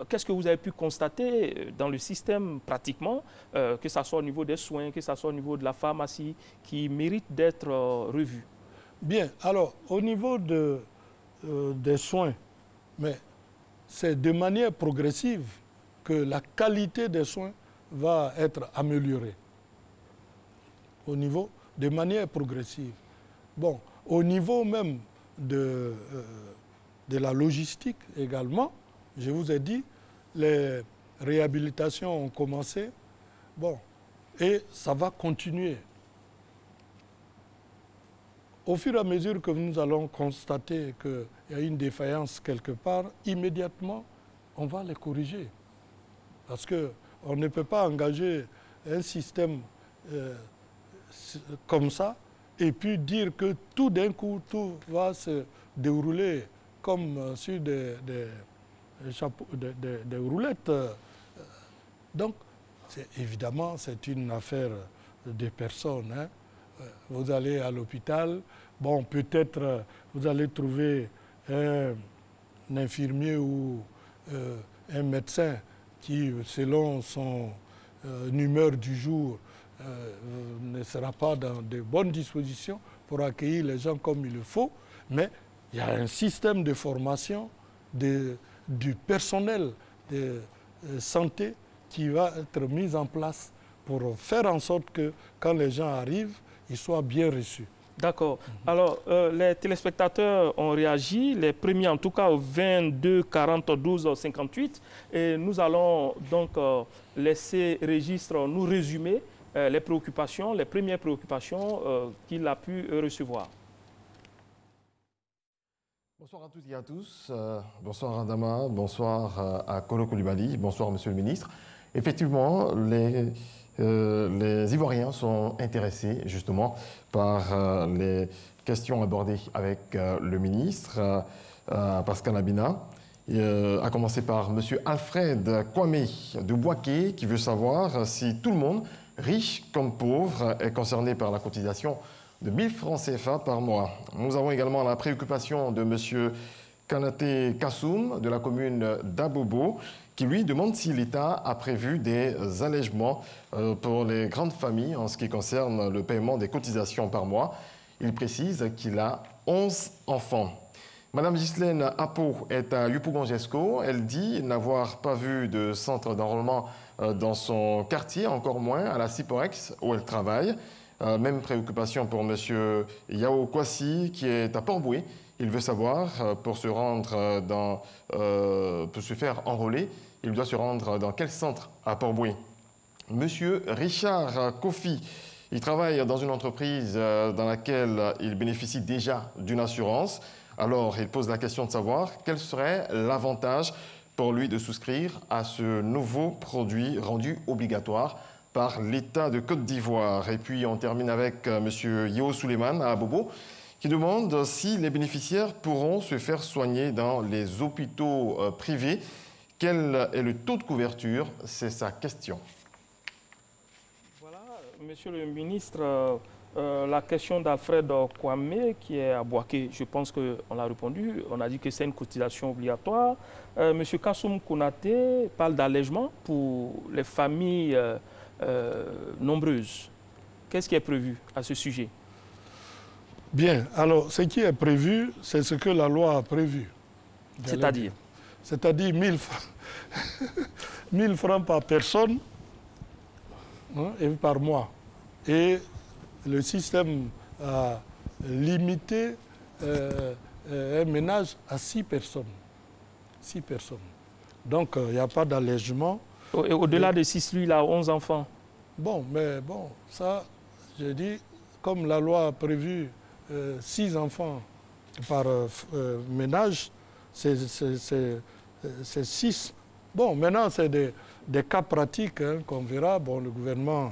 qu'est-ce que vous avez pu constater dans le système pratiquement, que ce soit au niveau des soins, que ce soit au niveau de la pharmacie, qui mérite d'être revu? Bien, alors au niveau des soins, mais c'est de manière progressive que la qualité des soins va être améliorée. De manière progressive. Bon, au niveau même de la logistique également, je vous ai dit, les réhabilitations ont commencé, bon, et ça va continuer. Au fur et à mesure que nous allons constater qu'il y a une défaillance quelque part, immédiatement, on va les corriger. Parce qu'on ne peut pas engager un système comme ça et puis dire que tout d'un coup, tout va se dérouler comme sur des roulettes. Donc, évidemment, c'est une affaire des personnes. Hein. Vous allez à l'hôpital, bon, peut-être vous allez trouver un infirmier ou un médecin qui, selon son humeur du jour, ne sera pas dans de bonnes dispositions pour accueillir les gens comme il le faut, mais il y a un système de formation du personnel de santé qui va être mis en place pour faire en sorte que quand les gens arrivent, ils soient bien reçus. D'accord. Alors, les téléspectateurs ont réagi, les premiers en tout cas au 22 40 12 58. Et nous allons donc laisser Régis nous résumer les préoccupations, les premières préoccupations qu'il a pu recevoir. Bonsoir à toutes et à tous. Bonsoir à Dama, bonsoir à Kolo Coulibaly, bonsoir Monsieur le Ministre. Effectivement, les Ivoiriens sont intéressés justement par les questions abordées avec le ministre Pascal Abina, à commencer par M. Alfred Kwame de Boaké qui veut savoir si tout le monde, riche comme pauvre, est concerné par la cotisation de 1000 francs CFA par mois. Nous avons également la préoccupation de M. Kanaté Kassoum de la commune d'Abobo, qui lui demande si l'État a prévu des allègements pour les grandes familles en ce qui concerne le paiement des cotisations par mois. Il précise qu'il a 11 enfants. Madame Ghislaine Apo est à Yopougon-Jesco. Elle dit n'avoir pas vu de centre d'enrôlement dans son quartier, encore moins à la Ciporex où elle travaille. Même préoccupation pour M. Yao Kwasi qui est à Port-Boué. Il veut savoir, pour se faire enrôler, il doit se rendre dans quel centre à Port-Boué. Monsieur Richard Kofi, il travaille dans une entreprise dans laquelle il bénéficie déjà d'une assurance. Alors, il pose la question de savoir quel serait l'avantage pour lui de souscrire à ce nouveau produit rendu obligatoire par l'État de Côte d'Ivoire. Et puis, on termine avec monsieur Yeo Suleiman à Bobo, qui demande si les bénéficiaires pourront se faire soigner dans les hôpitaux privés. Quel est le taux de couverture? C'est sa question. Voilà, monsieur le ministre, la question d'Alfred Kwame qui est à Boaké, je pense qu'on l'a répondu. On a dit que c'est une cotisation obligatoire. Monsieur Kassoum Konaté parle d'allègement pour les familles nombreuses. Qu'est-ce qui est prévu à ce sujet? Bien, alors ce qui est prévu, c'est ce que la loi a prévu. C'est-à-dire? C'est-à-dire 1000 francs par personne, hein, et par mois. Et le système a limité un ménage à 6 personnes. 6 personnes. Donc, il n'y a pas d'allègement. Et au-delà de 6, lui, il a 11 enfants. Bon, mais bon, ça, je dis, comme la loi a prévu 6 enfants par ménage, c'est 6. Bon, maintenant, c'est des cas pratiques hein, qu'on verra. Bon, le gouvernement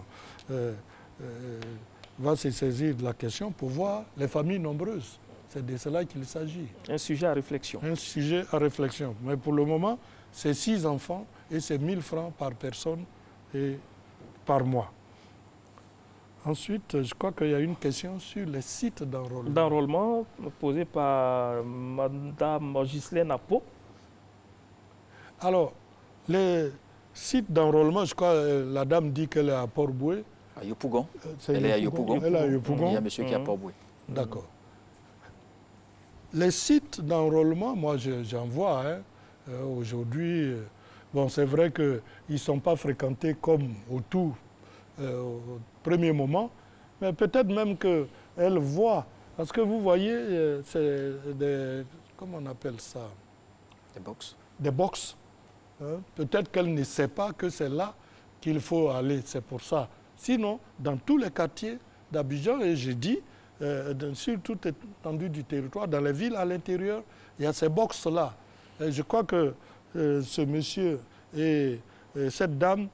va se saisir de la question pour voir les familles nombreuses. C'est de cela qu'il s'agit. Un sujet à réflexion. Un sujet à réflexion. Mais pour le moment, c'est 6 enfants et c'est 1000 francs par personne et par mois. Ensuite, je crois qu'il y a une question sur les sites d'enrôlement. D'enrôlement posée par Mme Ghislaine Apo. Alors, les sites d'enrôlement, je crois la dame dit qu'elle est à Port-Boué. À Yopougon. Elle est à Yopougon. Elle est à Yopougon. Il y a monsieur qui est à Port-Boué. D'accord. Les sites d'enrôlement, moi j'en vois aujourd'hui. Bon, c'est vrai qu'ils ne sont pas fréquentés comme au premier moment, mais peut-être même qu'elle voit. Parce que vous voyez, c'est des. Comment on appelle ça? Des box. Des box. Hein? Peut-être qu'elle ne sait pas que c'est là qu'il faut aller. C'est pour ça. Sinon, dans tous les quartiers d'Abidjan, et j'ai dit, sur toute l'étendue du territoire, dans les villes à l'intérieur, il y a ces box-là. Je crois que ce monsieur et cette dame,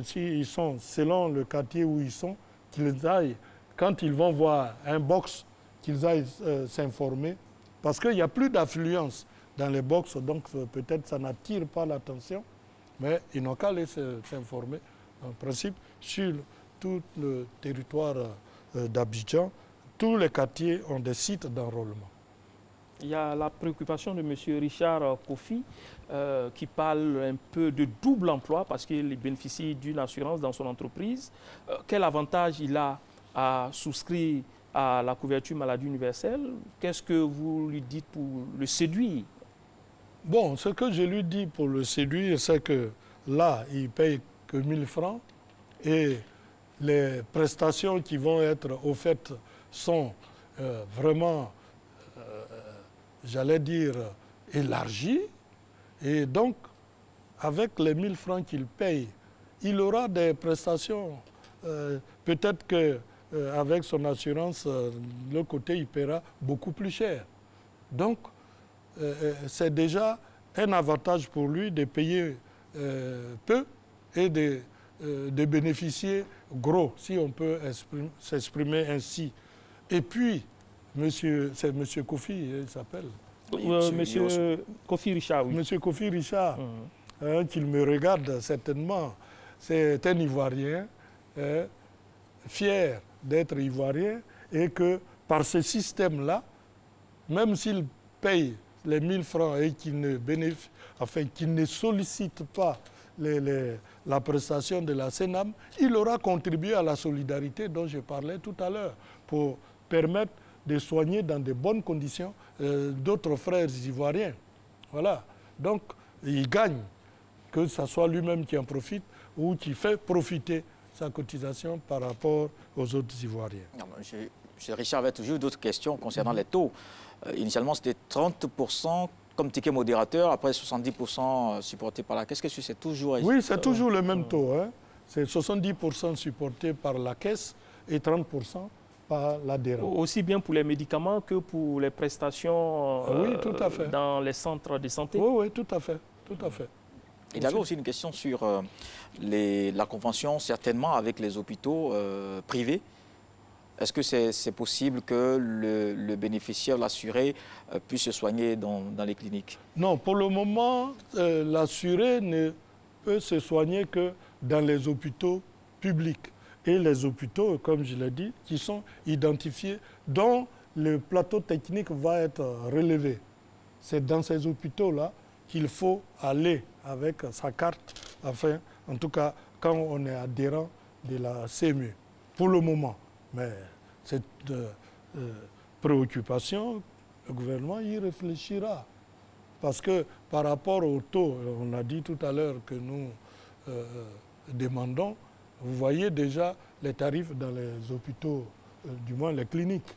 s'ils sont, selon le quartier où ils sont, qu'ils aillent, quand ils vont voir un box, qu'ils aillent s'informer, parce qu'il n'y a plus d'affluence dans les box, donc peut-être ça n'attire pas l'attention, mais ils n'ont qu'à aller s'informer, en principe, sur tout le territoire d'Abidjan. Tous les quartiers ont des sites d'enrôlement. Il y a la préoccupation de M. Richard Kofi qui parle un peu de double emploi parce qu'il bénéficie d'une assurance dans son entreprise. Quel avantage il a à souscrire à la couverture maladie universelle? Qu'est-ce que vous lui dites pour le séduire? Bon, ce que je lui dis pour le séduire, c'est que là, il ne paye que 1000 francs et les prestations qui vont être offertes sont vraiment, j'allais dire, élargies. Et donc, avec les 1000 francs qu'il paye, il aura des prestations. Peut-être qu'avec son assurance, de l'autre côté, il paiera beaucoup plus cher. Donc, c'est déjà un avantage pour lui de payer peu et de bénéficier gros, si on peut s'exprimer ainsi. Et puis, c'est M. Kofi, il s'appelle. Monsieur Kofi Richard, oui. Monsieur Kofi Richard, qu'il me regarde certainement, c'est un Ivoirien, fier d'être Ivoirien, et que par ce système-là, même s'il paye les 1000 francs et qu'il ne sollicite pas la prestation de la CNAM, il aura contribué à la solidarité dont je parlais tout à l'heure, pour permettre de soigner dans de bonnes conditions d'autres frères ivoiriens. Voilà. Donc, il gagne, que ce soit lui-même qui en profite ou qui fait profiter sa cotisation par rapport aux autres Ivoiriens. Non, M. Richard avait toujours d'autres questions concernant les taux. Initialement, c'était 30% comme ticket modérateur, après 70% supporté par la caisse. Qu'est-ce que c'est toujours? Oui, c'est toujours le même taux. Hein. C'est 70% supporté par la caisse et 30% par l'adhérent. Aussi bien pour les médicaments que pour les prestations oui, tout à fait. Dans les centres de santé? Oui, oui, tout à fait. Tout à fait. Il y avait aussi une question sur la convention, certainement, avec les hôpitaux privés. Est-ce que c'est possible que le bénéficiaire, l'assuré, puisse se soigner dans les cliniques? Non, pour le moment, l'assuré ne peut se soigner que dans les hôpitaux publics. Et les hôpitaux, comme je l'ai dit, qui sont identifiés, dont le plateau technique va être relevé. C'est dans ces hôpitaux-là qu'il faut aller avec sa carte, enfin, en tout cas, quand on est adhérent de la CMU, pour le moment. Mais cette préoccupation, le gouvernement y réfléchira. Parce que par rapport au taux, on a dit tout à l'heure que nous demandons, vous voyez déjà les tarifs dans les hôpitaux, du moins les cliniques.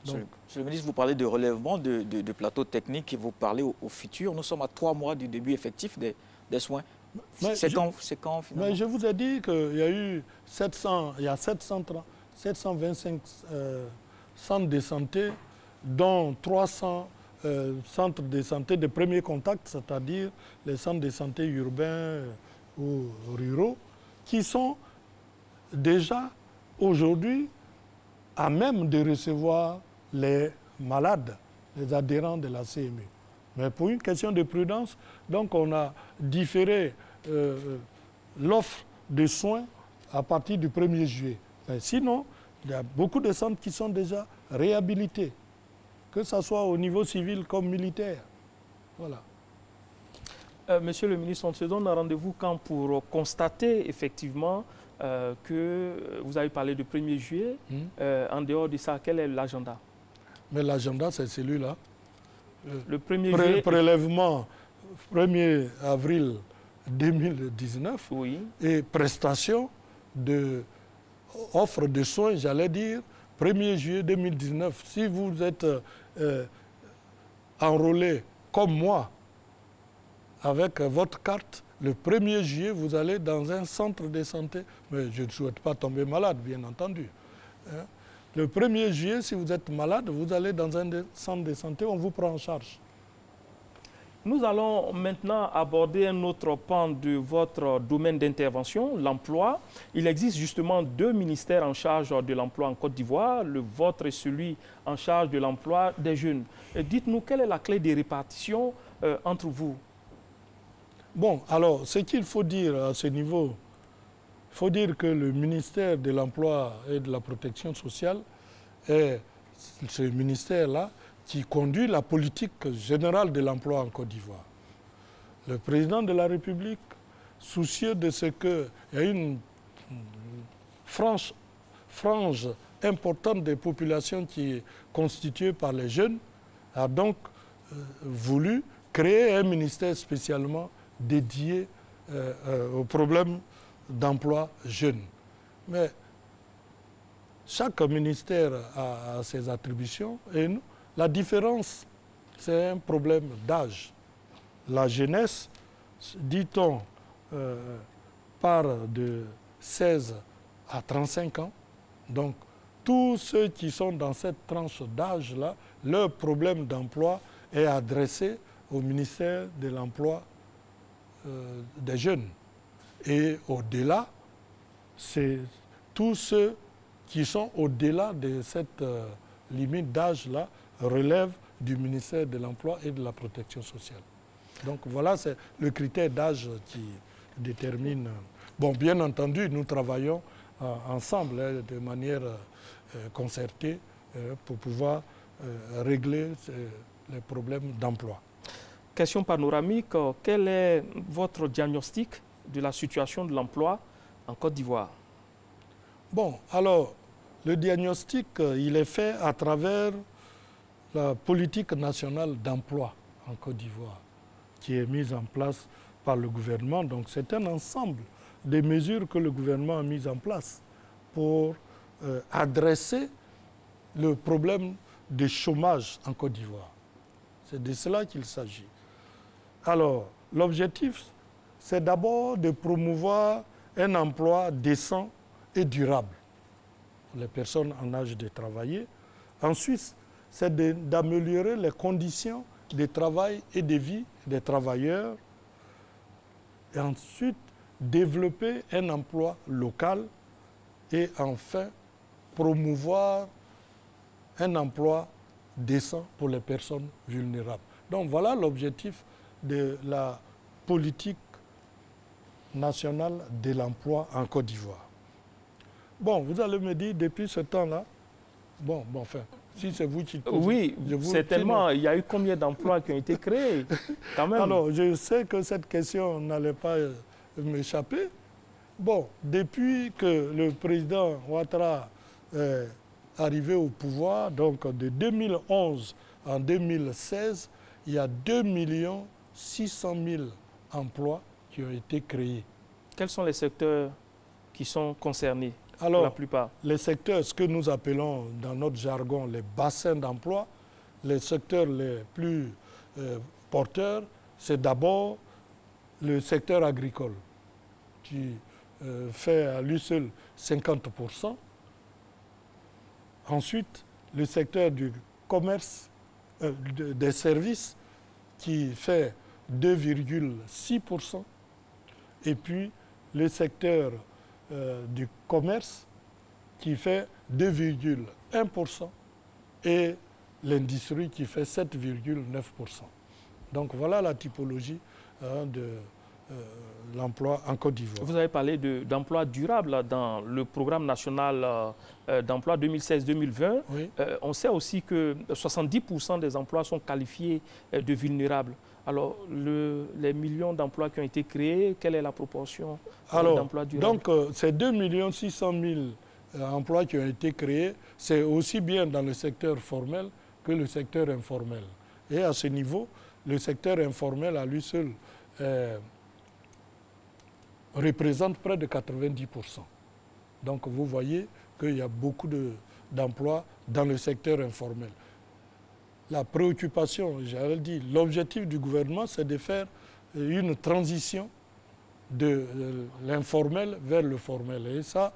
Monsieur le ministre, vous parlez de relèvement de plateaux techniques et vous parlez au futur. Nous sommes à 3 mois du début effectif des soins. C'est quand finalement? Mais je vous ai dit qu'il y a eu 725 centres de santé, dont 300 centres de santé de premier contact, c'est-à-dire les centres de santé urbains ou ruraux, qui sont déjà aujourd'hui à même de recevoir les malades, les adhérents de la CMU. Mais pour une question de prudence, donc on a différé l'offre de soins à partir du 1er juillet. Mais sinon, il y a beaucoup de centres qui sont déjà réhabilités, que ce soit au niveau civil comme militaire. Voilà. Monsieur le ministre, on se donne un rendez-vous quand pour constater effectivement que vous avez parlé du 1er juillet. En dehors de ça, quel est l'agenda? Mais l'agenda, c'est celui-là. Le 1er juillet... Prélèvement 1er avril 2019 oui. Et prestation de offre de soins, j'allais dire, 1er juillet 2019. Si vous êtes enrôlé comme moi, avec votre carte, le 1er juillet, vous allez dans un centre de santé. Mais je ne souhaite pas tomber malade, bien entendu. Le 1er juillet, si vous êtes malade, vous allez dans un centre de santé, on vous prend en charge. Nous allons maintenant aborder un autre pan de votre domaine d'intervention, l'emploi. Il existe justement 2 ministères en charge de l'emploi en Côte d'Ivoire. Le vôtre est celui en charge de l'emploi des jeunes. Dites-nous, quelle est la clé des répartitions entre vous? Bon, alors, ce qu'il faut dire à ce niveau, il faut dire que le ministère de l'Emploi et de la Protection sociale est ce ministère-là qui conduit la politique générale de l'emploi en Côte d'Ivoire. Le président de la République, soucieux de ce qu'il y ait une frange importante des populations qui est constituée par les jeunes, a donc voulu créer un ministère spécialement dédié aux problèmes d'emploi jeunes. Mais chaque ministère a ses attributions et la différence, c'est un problème d'âge. La jeunesse, dit-on, part de 16 à 35 ans. Donc, tous ceux qui sont dans cette tranche d'âge-là, leur problème d'emploi est adressé au ministère de l'Emploi des jeunes. Et au-delà, c'est tous ceux qui sont au-delà de cette limite d'âge-là relèvent du ministère de l'Emploi et de la Protection sociale. Donc voilà, c'est le critère d'âge qui détermine. Bon, bien entendu, nous travaillons ensemble de manière concertée pour pouvoir régler les problèmes d'emploi. Question panoramique, quel est votre diagnostic de la situation de l'emploi en Côte d'Ivoire? Bon, alors, le diagnostic, il est fait à travers la politique nationale d'emploi en Côte d'Ivoire, qui est mise en place par le gouvernement. Donc, c'est un ensemble de mesures que le gouvernement a mises en place pour adresser le problème du chômage en Côte d'Ivoire. C'est de cela qu'il s'agit. Alors, l'objectif, c'est d'abord de promouvoir un emploi décent et durable pour les personnes en âge de travailler. Ensuite, c'est d'améliorer les conditions de travail et de vie des travailleurs. Et ensuite, développer un emploi local. Et enfin, promouvoir un emploi décent pour les personnes vulnérables. Donc voilà l'objectif de la politique nationale de l'emploi en Côte d'Ivoire. Bon, vous allez me dire, depuis ce temps-là, bon, enfin, si c'est vous qui... Oui, certainement. Il y a eu combien d'emplois qui ont été créés, quand même? Alors, je sais que cette question n'allait pas m'échapper. Bon, depuis que le président Ouattara est arrivé au pouvoir, donc de 2011 en 2016, il y a 2 600 000 emplois qui ont été créés. Quels sont les secteurs qui sont concernés? Alors, pour la plupart. Les secteurs, ce que nous appelons dans notre jargon les bassins d'emploi, les secteurs les plus porteurs, c'est d'abord le secteur agricole, qui fait à lui seul 50%. Ensuite, le secteur du commerce, des services, qui fait 2,6%. Et puis, le secteur du commerce qui fait 2,1% et l'industrie qui fait 7,9%. Donc voilà la typologie l'emploi en Côte d'Ivoire. Vous avez parlé d'emploi durable dans le programme national d'emploi 2016-2020. Oui. On sait aussi que 70% des emplois sont qualifiés de vulnérables. Alors, les millions d'emplois qui ont été créés, quelle est la proportion d'emplois durables? Donc, ces 2 600 000 emplois qui ont été créés, c'est aussi bien dans le secteur formel que le secteur informel. Et à ce niveau, le secteur informel à lui seul représente près de 90%. Donc vous voyez qu'il y a beaucoup d'emplois dans le secteur informel. La préoccupation, j'allais dire, l'objectif du gouvernement, c'est de faire une transition de l'informel vers le formel. Et ça,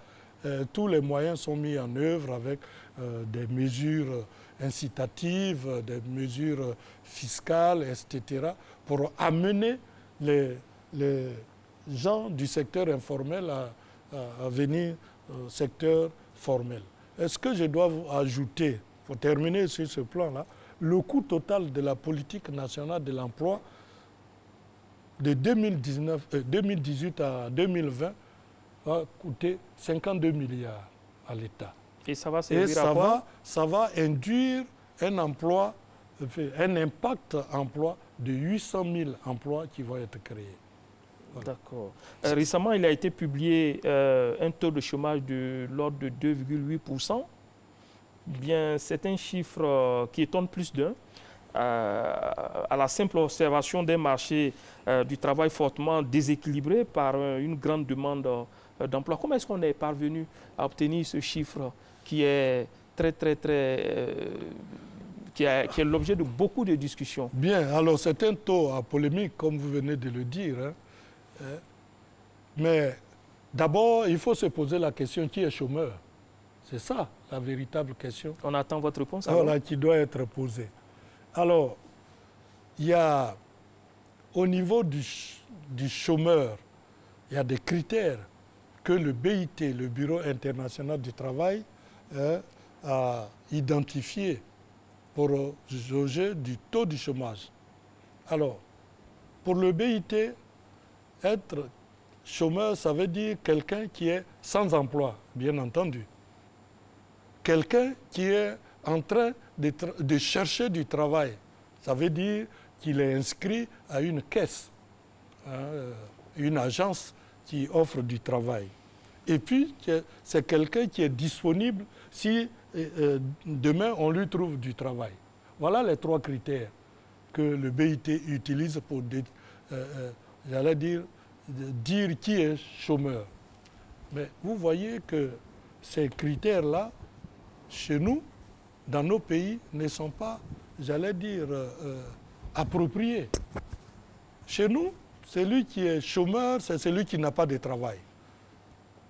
tous les moyens sont mis en œuvre avec des mesures incitatives, des mesures fiscales, etc., pour amener les gens du secteur informel à venir au secteur formel. Est-ce que je dois vous ajouter, pour terminer sur ce plan-là, le coût total de la politique nationale de l'emploi de 2018 à 2020 va coûter 52 milliards à l'État. Et ça va servir à quoi? Ça va induire un emploi, un impact emploi de 800 000 emplois qui vont être créés. Voilà. D'accord. Récemment, il a été publié un taux de chômage de l'ordre de 2,8%. Bien, c'est un chiffre qui étonne plus d'un. À la simple observation d'un marché du travail fortement déséquilibré par une grande demande d'emploi. Comment est-ce qu'on est parvenu à obtenir ce chiffre qui est qui est l'objet de beaucoup de discussions? Bien, alors c'est un taux à polémique, comme vous venez de le dire. Hein. Mais d'abord, il faut se poser la question qui est chômeur. C'est ça la véritable question. On attend votre réponse. Voilà, qui doit être posée. Alors, il y a au niveau du chômeur, il y a des critères que le BIT, le Bureau international du travail, a identifiés pour jauger du taux du chômage. Alors, pour le BIT, être chômeur, ça veut dire quelqu'un qui est sans emploi, bien entendu. Quelqu'un qui est en train de chercher du travail. Ça veut dire qu'il est inscrit à une caisse, une agence qui offre du travail. Et puis, c'est quelqu'un qui est disponible si demain on lui trouve du travail. Voilà les 3 critères que le BIT utilise pour, j'allais dire qui est chômeur. Mais vous voyez que ces critères-là, chez nous, dans nos pays, ne sont pas, j'allais dire, appropriés. Chez nous, celui qui est chômeur, c'est celui qui n'a pas de travail.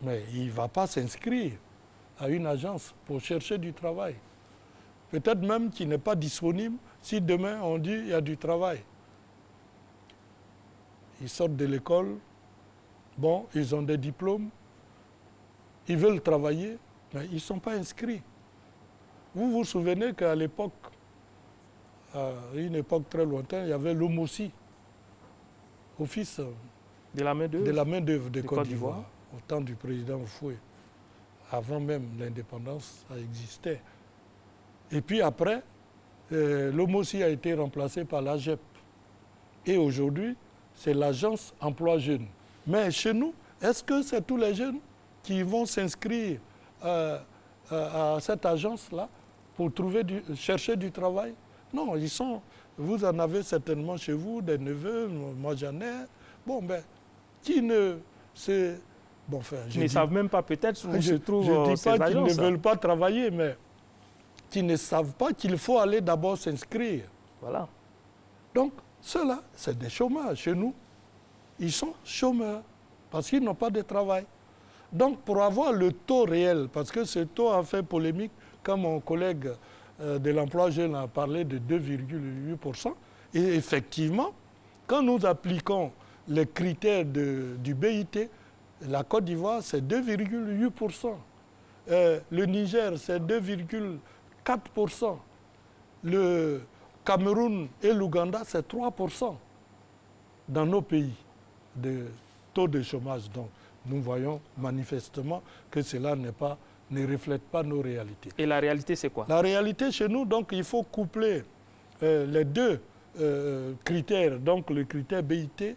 Mais il ne va pas s'inscrire à une agence pour chercher du travail. Peut-être même qu'il n'est pas disponible si demain on dit qu'il y a du travail. Ils sortent de l'école, bon, ils ont des diplômes, ils veulent travailler, mais ils ne sont pas inscrits. Vous vous souvenez qu'à l'époque, à une époque très lointaine, il y avait l'OMOSI, Office de la main-d'œuvre de Côte d'Ivoire, au temps du président Oufoué. Avant même l'indépendance, ça existait. Et puis après, l'OMOSI a été remplacé par l'AGEP. Et aujourd'hui, c'est l'agence emploi jeunes. Mais chez nous, est-ce que c'est tous les jeunes qui vont s'inscrire à cette agence-là pour chercher du travail? Non, vous en avez certainement chez vous, des neveux, moi j'en ai. Bon, ben, qui ne se... Bon, enfin, ils ne savent même pas peut-être où se trouvent ces agences. Je ne dis pas qu'ils ne veulent pas travailler, mais qui ne savent pas qu'il faut aller d'abord s'inscrire. Voilà. Donc, ceux-là, c'est des chômeurs chez nous. Ils sont chômeurs parce qu'ils n'ont pas de travail. Donc, pour avoir le taux réel, parce que ce taux a fait polémique, comme mon collègue de l'emploi jeune a parlé de 2,8%, et effectivement, quand nous appliquons les critères du BIT, la Côte d'Ivoire, c'est 2,8%. Le Niger, c'est 2,4%. Le Cameroun et l'Ouganda, c'est 3% dans nos pays. de taux de chômage. Donc, nous voyons manifestement que cela ne reflète pas nos réalités. Et la réalité, c'est quoi? La réalité chez nous, donc, il faut coupler les deux critères, donc le critère BIT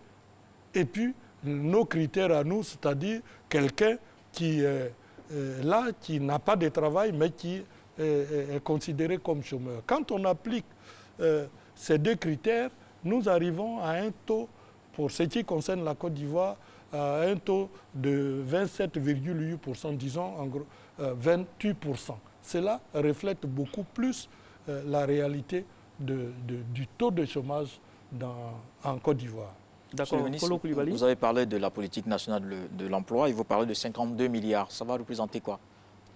et puis nos critères à nous, c'est-à-dire quelqu'un qui est là, qui n'a pas de travail, mais qui est considéré comme chômeur. Quand on applique ces deux critères, nous arrivons à un taux, pour ce qui concerne la Côte d'Ivoire, à un taux de 27,8%, disons en gros 28%. Cela reflète beaucoup plus la réalité du taux de chômage en Côte d'Ivoire. D'accord, vous avez parlé de la politique nationale de l'emploi et vous parlez de 52 milliards. Ça va représenter quoi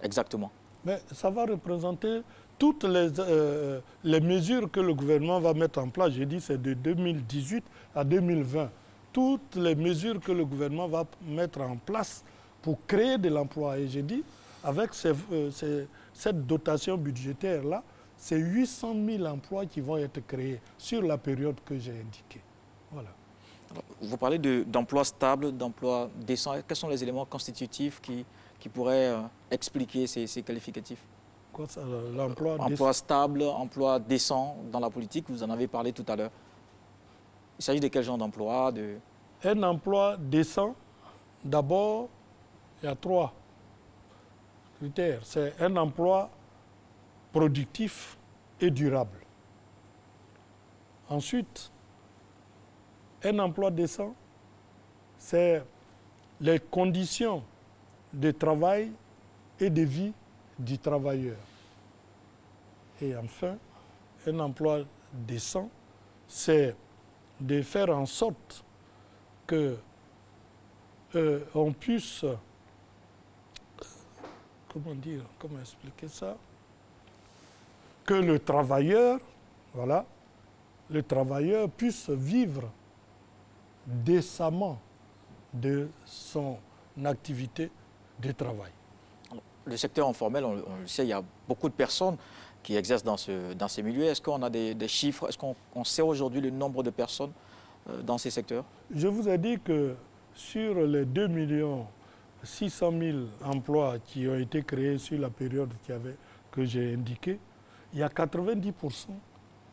exactement? Mais ça va représenter toutes les mesures que le gouvernement va mettre en place. J'ai dit c'est de 2018 à 2020. Toutes les mesures que le gouvernement va mettre en place pour créer de l'emploi. Et j'ai dit, avec cette dotation budgétaire-là, c'est 800 000 emplois qui vont être créés sur la période que j'ai indiquée. Voilà. Vous parlez d'emplois stables, d'emplois décents. Quels sont les éléments constitutifs qui pourraient expliquer ces qualificatifs? Quoi ça, l'emploi emploi stable, emploi décent dans la politique, vous en avez parlé tout à l'heure. Il s'agit de quel genre d'emploi? Un emploi décent, d'abord, il y a 3 critères. C'est un emploi productif et durable. Ensuite, un emploi décent, c'est les conditions de travail et de vie du travailleur. Et enfin, un emploi décent, c'est de faire en sorte que on puisse, comment expliquer ça, que le travailleur, voilà, le travailleur puisse vivre décemment de son activité de travail. Le secteur informel, on le sait, il y a beaucoup de personnes qui exercent dans ces milieux. Est-ce qu'on a des chiffres? Est-ce qu'on sait aujourd'hui le nombre de personnes dans ces secteurs? Je vous ai dit que sur les 2 600 000 emplois qui ont été créés sur la période que j'ai indiquée, il y a 90%.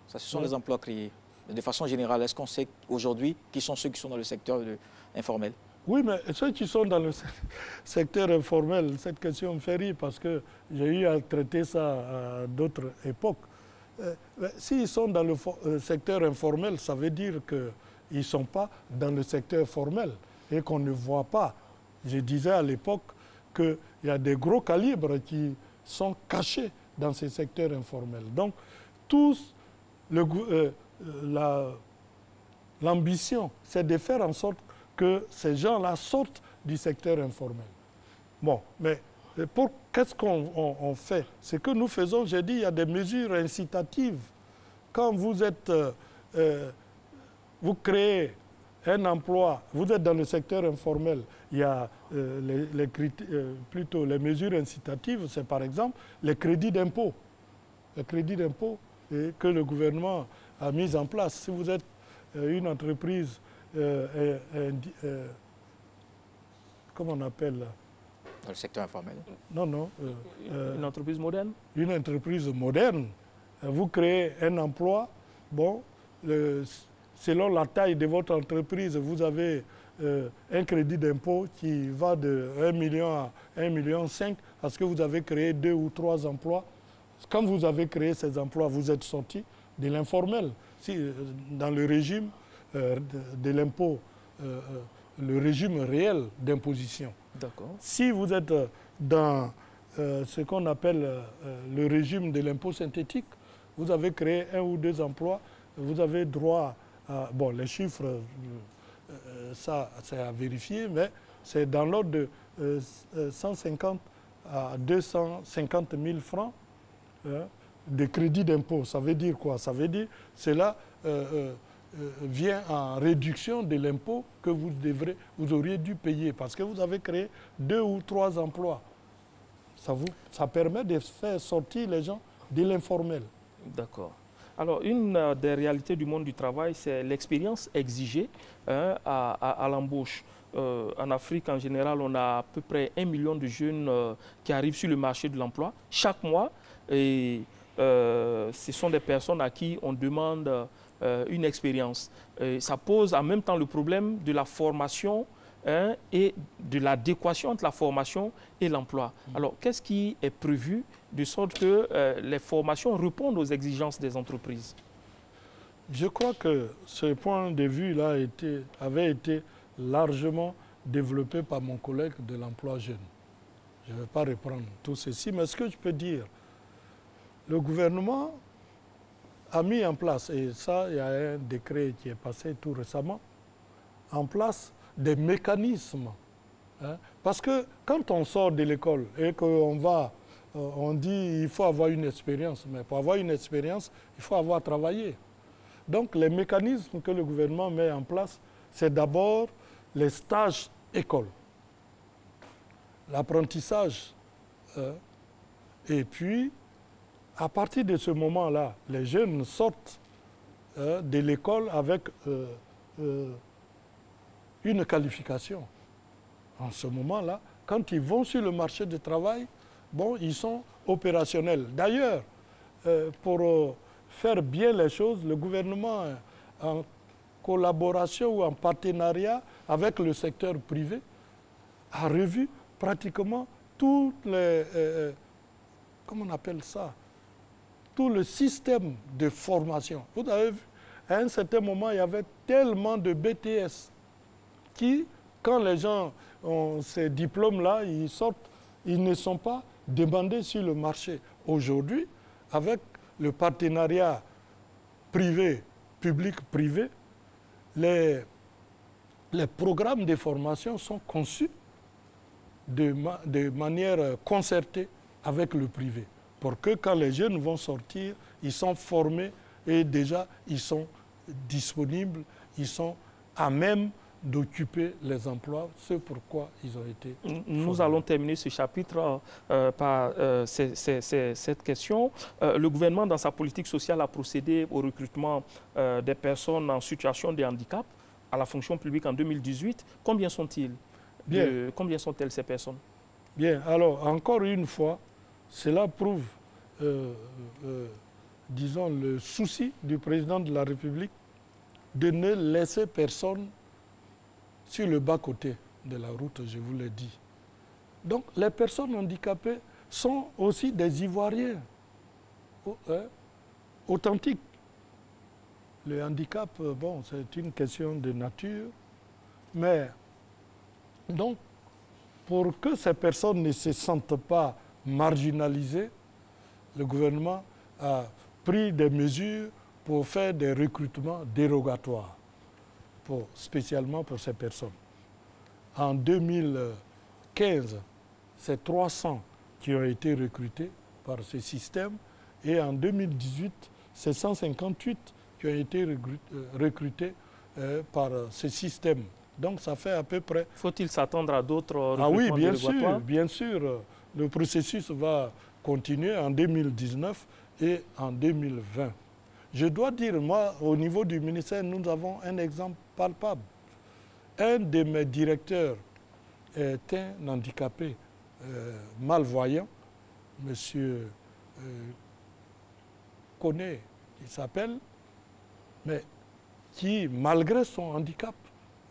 Ça, ce sont les emplois créés. De façon générale, est-ce qu'on sait aujourd'hui qui sont ceux qui sont dans le secteur informel? Oui, mais ceux qui sont dans le secteur informel, cette question me fait rire parce que j'ai eu à traiter ça à d'autres époques. S'ils sont dans le secteur informel, ça veut dire qu'ils ne sont pas dans le secteur formel et qu'on ne voit pas. Je disais à l'époque qu'il y a des gros calibres qui sont cachés dans ces secteurs informels. Donc, l'ambition, c'est de faire en sorte que ces gens-là sortent du secteur informel. Bon, mais qu'est-ce qu'on fait? Ce que nous faisons, j'ai dit, il y a des mesures incitatives. Quand vous créez un emploi, vous êtes dans le secteur informel, il y a plutôt les mesures incitatives, c'est par exemple les crédits d'impôt. Les crédits d'impôt que le gouvernement a mis en place. Si vous êtes une entreprise, comment on appelle? Dans le secteur informel? Non. Une entreprise moderne? Une entreprise moderne. Vous créez un emploi, bon, selon la taille de votre entreprise, vous avez un crédit d'impôt qui va de 1 million à 1,5 million parce que vous avez créé 2 ou 3 emplois. Quand vous avez créé ces emplois, vous êtes sorti de l'informel. Dans le régime de l'impôt, le régime réel d'imposition. D'accord. Si vous êtes dans ce qu'on appelle le régime de l'impôt synthétique, vous avez créé 1 ou 2 emplois, vous avez droit à... Bon, les chiffres, ça c'est à vérifier, mais c'est dans l'ordre de 150 à 250 000 francs de crédit d'impôt. Ça veut dire quoi? Ça veut dire cela vient en réduction de l'impôt que vous auriez dû payer parce que vous avez créé 2 ou 3 emplois. Ça permet de faire sortir les gens de l'informel. D'accord. Alors, une des réalités du monde du travail, c'est l'expérience exigée à l'embauche. En Afrique, en général, on a à peu près 1 million de jeunes qui arrivent sur le marché de l'emploi chaque mois. Et ce sont des personnes à qui on demande une expérience. Ça pose en même temps le problème de la formation et de l'adéquation entre la formation et l'emploi. Alors, qu'est-ce qui est prévu de sorte que les formations répondent aux exigences des entreprises? Je crois que ce point de vue-là avait été largement développé par mon collègue de l'emploi jeune. Je ne vais pas reprendre tout ceci, mais ce que je peux dire, le gouvernement a mis en place, et ça, il y a un décret qui est passé tout récemment, en place des mécanismes. Parce que quand on sort de l'école et qu'on va, on dit il faut avoir une expérience, mais pour avoir une expérience, il faut avoir travaillé. Donc les mécanismes que le gouvernement met en place, c'est d'abord les stages écoles, l'apprentissage, et puis à partir de ce moment-là, les jeunes sortent de l'école avec une qualification. En ce moment-là, quand ils vont sur le marché du travail, bon, ils sont opérationnels. D'ailleurs, pour faire bien les choses, le gouvernement, en collaboration ou en partenariat avec le secteur privé, a revu pratiquement toutes les... comment on appelle ça? Tout le système de formation. Vous avez vu, à un certain moment, il y avait tellement de BTS qui, quand les gens ont ces diplômes-là, ils sortent, ils ne sont pas demandés sur le marché. Aujourd'hui, avec le partenariat privé, public-privé, les programmes de formation sont conçus de manière concertée avec le privé, pour que quand les jeunes vont sortir, ils sont formés et déjà ils sont disponibles, ils sont à même d'occuper les emplois, c'est pourquoi ils ont été formés. Nous allons terminer ce chapitre par cette question. Le gouvernement, dans sa politique sociale, a procédé au recrutement des personnes en situation de handicap à la fonction publique en 2018. Combien sont-ils? Combien sont-elles ces personnes? Bien, alors encore une fois, cela prouve, disons, le souci du président de la République de ne laisser personne sur le bas-côté de la route, je vous l'ai dit. Donc, les personnes handicapées sont aussi des Ivoiriens authentiques. Le handicap, bon, c'est une question de nature, mais donc, pour que ces personnes ne se sentent pas marginalisées, le gouvernement a pris des mesures pour faire des recrutements dérogatoires, spécialement pour ces personnes. En 2015, c'est 300 qui ont été recrutés par ce système, et en 2018, c'est 158 qui ont été recrutés par ce système. Donc ça fait à peu près... Faut-il s'attendre à d'autres recrutements dérogatoires? Ah oui, bien sûr. Le processus va continuer en 2019 et en 2020. Je dois dire, moi, au niveau du ministère, nous avons un exemple palpable. Un de mes directeurs est un handicapé malvoyant, monsieur Koné, il s'appelle, mais qui, malgré son handicap,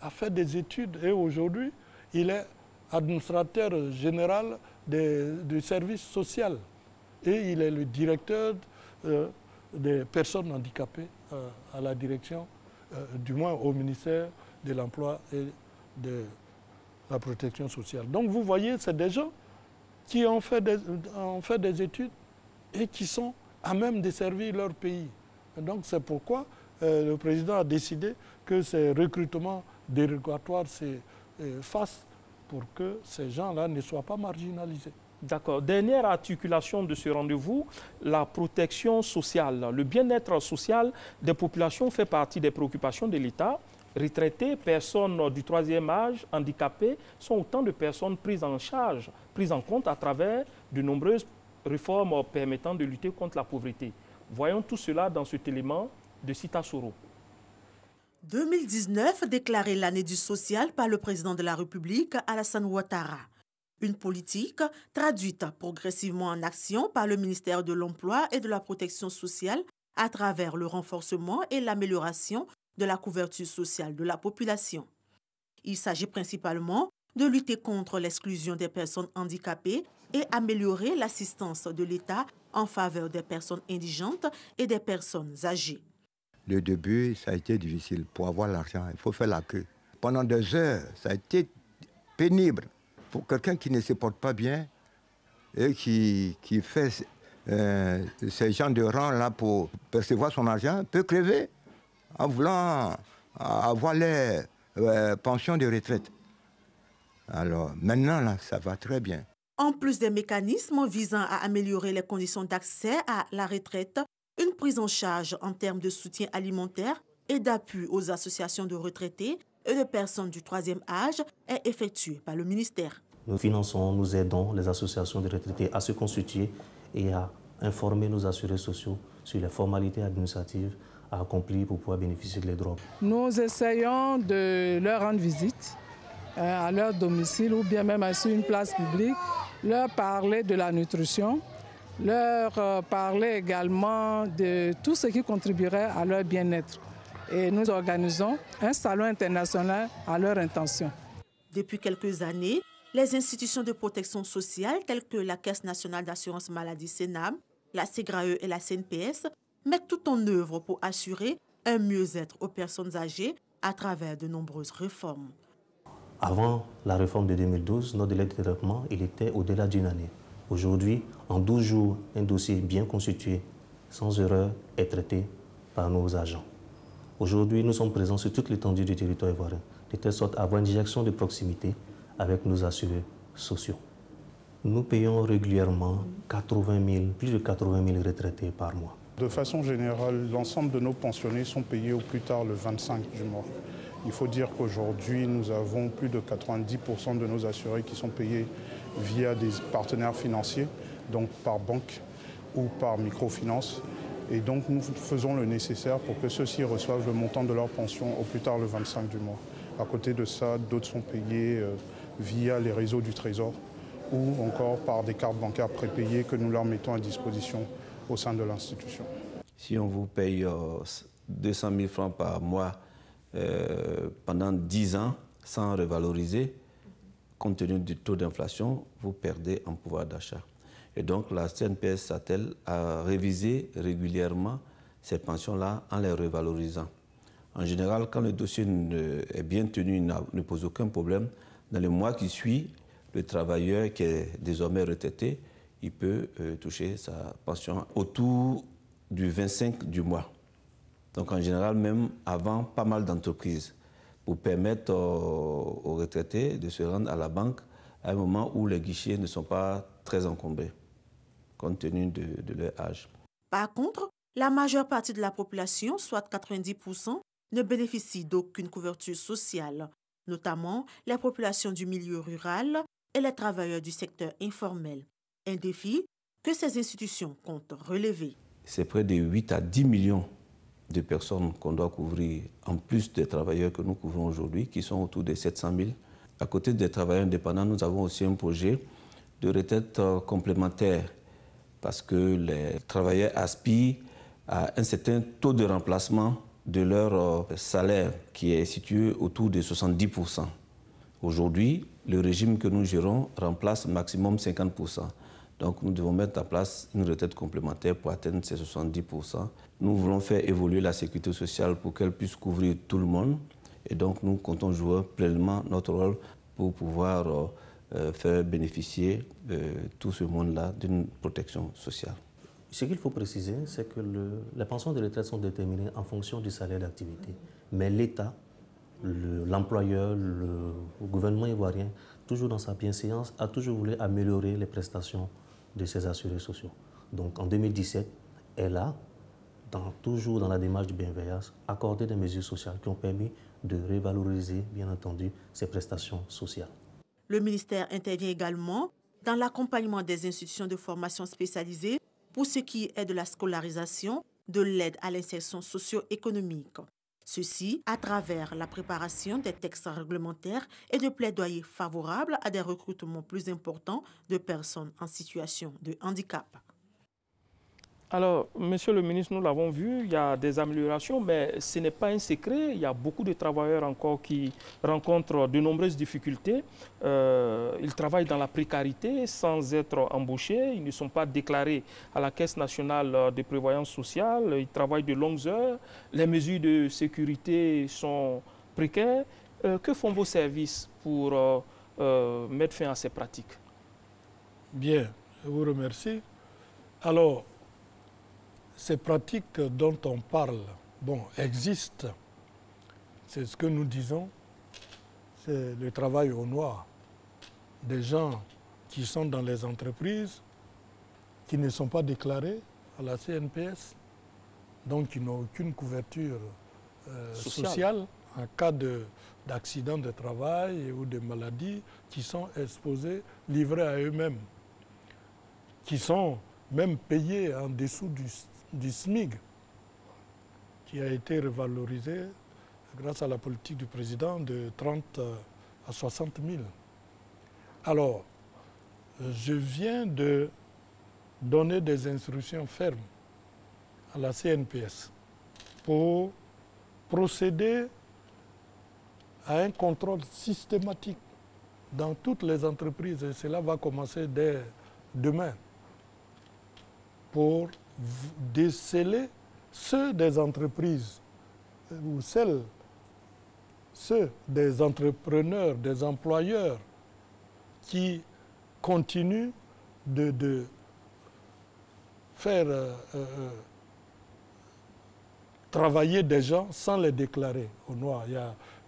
a fait des études et aujourd'hui, il est administrateur général du service social et il est le directeur des personnes handicapées à la direction, du moins au ministère de l'Emploi et de la Protection sociale. Donc vous voyez, c'est des gens qui ont fait des études et qui sont à même de servir leur pays. Et donc c'est pourquoi le président a décidé que ces recrutements dérogatoires se fassent pour que ces gens-là ne soient pas marginalisés. D'accord. Dernière articulation de ce rendez-vous, la protection sociale. Le bien-être social des populations fait partie des préoccupations de l'État. Retraités, personnes du troisième âge, handicapés, sont autant de personnes prises en charge, prises en compte à travers de nombreuses réformes permettant de lutter contre la pauvreté. Voyons tout cela dans cet élément de Sita Soro. 2019 déclarée l'année du social par le président de la République, Alassane Ouattara. Une politique traduite progressivement en action par le ministère de l'Emploi et de la Protection sociale à travers le renforcement et l'amélioration de la couverture sociale de la population. Il s'agit principalement de lutter contre l'exclusion des personnes handicapées et améliorer l'assistance de l'État en faveur des personnes indigentes et des personnes âgées. Le début, ça a été difficile. Pour avoir l'argent, il faut faire la queue. Pendant des heures, ça a été pénible. Pour quelqu'un qui ne se porte pas bien et qui fait ces gens de rang-là pour percevoir son argent, peut crever en voulant avoir les pensions de retraite. Alors maintenant, là, ça va très bien. En plus des mécanismes visant à améliorer les conditions d'accès à la retraite, une prise en charge en termes de soutien alimentaire et d'appui aux associations de retraités et de personnes du troisième âge est effectuée par le ministère. Nous finançons, nous aidons les associations de retraités à se constituer et à informer nos assurés sociaux sur les formalités administratives à accomplir pour pouvoir bénéficier de leurs droits. Nous essayons de leur rendre visite à leur domicile ou bien même sur une place publique, leur parler de la nutrition, leur parler également de tout ce qui contribuerait à leur bien-être. Et nous organisons un salon international à leur intention. Depuis quelques années, les institutions de protection sociale telles que la Caisse nationale d'assurance maladie CNAM, la CEGRAE et la CNPS mettent tout en œuvre pour assurer un mieux-être aux personnes âgées à travers de nombreuses réformes. Avant la réforme de 2012, notre délai de traitement il était au-delà d'une année. Aujourd'hui, en 12 jours, un dossier bien constitué, sans erreur, est traité par nos agents. Aujourd'hui, nous sommes présents sur toute l'étendue du territoire ivoirien, de telle sorte à avoir une direction de proximité avec nos assurés sociaux. Nous payons régulièrement plus de 80 000 retraités par mois. De façon générale, l'ensemble de nos pensionnés sont payés au plus tard le 25 du mois. Il faut dire qu'aujourd'hui, nous avons plus de 90% de nos assurés qui sont payés via des partenaires financiers, donc par banque ou par microfinance. Et donc, nous faisons le nécessaire pour que ceux-ci reçoivent le montant de leur pension au plus tard le 25 du mois. À côté de ça, d'autres sont payés via les réseaux du Trésor ou encore par des cartes bancaires prépayées que nous leur mettons à disposition au sein de l'institution. Si on vous paye 200 000 francs par mois pendant 10 ans sans revaloriser, compte tenu du taux d'inflation, vous perdez en pouvoir d'achat. Et donc la CNPS s'attelle à réviser régulièrement ces pensions-là en les revalorisant. En général, quand le dossier est bien tenu, ne pose aucun problème, dans le mois qui suit, le travailleur qui est désormais retraité, il peut toucher sa pension autour du 25 du mois. Donc en général, même avant pas mal d'entreprises, pour permettre aux retraités de se rendre à la banque à un moment où les guichets ne sont pas très encombrés, compte tenu de leur âge. Par contre, la majeure partie de la population, soit 90%, ne bénéficie d'aucune couverture sociale, notamment les populations du milieu rural et les travailleurs du secteur informel. Un défi que ces institutions comptent relever. C'est près de 8 à 10 millions de personnes qu'on doit couvrir, en plus des travailleurs que nous couvrons aujourd'hui, qui sont autour de 700 000. À côté des travailleurs indépendants, nous avons aussi un projet de retraite complémentaire, parce que les travailleurs aspirent à un certain taux de remplacement de leur salaire, qui est situé autour de 70%. Aujourd'hui, le régime que nous gérons remplace maximum 50%. Donc nous devons mettre en place une retraite complémentaire pour atteindre ces 70%. Nous voulons faire évoluer la sécurité sociale pour qu'elle puisse couvrir tout le monde. Et donc nous comptons jouer pleinement notre rôle pour pouvoir faire bénéficier tout ce monde-là d'une protection sociale. Ce qu'il faut préciser, c'est que les pensions de retraite sont déterminées en fonction du salaire d'activité. Mais l'État, l'employeur, le gouvernement ivoirien, toujours dans sa bienséance, a toujours voulu améliorer les prestations de ses assurés sociaux. Donc en 2017, elle a, toujours dans la démarche de bienveillance, accordé des mesures sociales qui ont permis de revaloriser, bien entendu, ces prestations sociales. Le ministère intervient également dans l'accompagnement des institutions de formation spécialisées pour ce qui est de la scolarisation, de l'aide à l'insertion socio-économique. Ceci à travers la préparation des textes réglementaires et de plaidoyers favorables à des recrutements plus importants de personnes en situation de handicap. Alors, Monsieur le ministre, nous l'avons vu, il y a des améliorations, mais ce n'est pas un secret. Il y a beaucoup de travailleurs encore qui rencontrent de nombreuses difficultés. Ils travaillent dans la précarité sans être embauchés. Ils ne sont pas déclarés à la Caisse nationale de prévoyance sociale. Ils travaillent de longues heures. Les mesures de sécurité sont précaires. Que font vos services pour mettre fin à ces pratiques? Bien, je vous remercie. Alors, ces pratiques dont on parle, existent. C'est ce que nous disons, c'est le travail au noir. Des gens qui sont dans les entreprises, qui ne sont pas déclarés à la CNPS, donc qui n'ont aucune couverture sociale en cas d'accident de travail ou de maladie, qui sont exposés, livrés à eux-mêmes, qui sont même payés en dessous du SMIC, qui a été revalorisé grâce à la politique du président de 30 à 60 000. Alors, je viens de donner des instructions fermes à la CNPS pour procéder à un contrôle systématique dans toutes les entreprises, et cela va commencer dès demain, pour déceler ceux des entreprises ou ceux des entrepreneurs, des employeurs qui continuent de faire travailler des gens sans les déclarer au noir.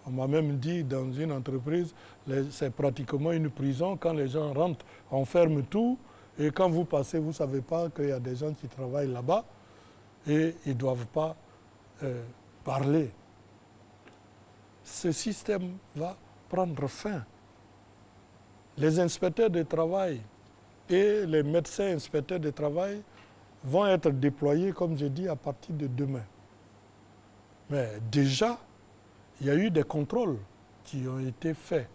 On m'a même dit dans une entreprise, c'est pratiquement une prison. Quand les gens rentrent, on ferme tout. Et quand vous passez, vous ne savez pas qu'il y a des gens qui travaillent là-bas et ils ne doivent pas parler. Ce système va prendre fin. Les inspecteurs de travail et les médecins inspecteurs de travail vont être déployés, comme je dis, à partir de demain. Mais déjà, il y a eu des contrôles qui ont été faits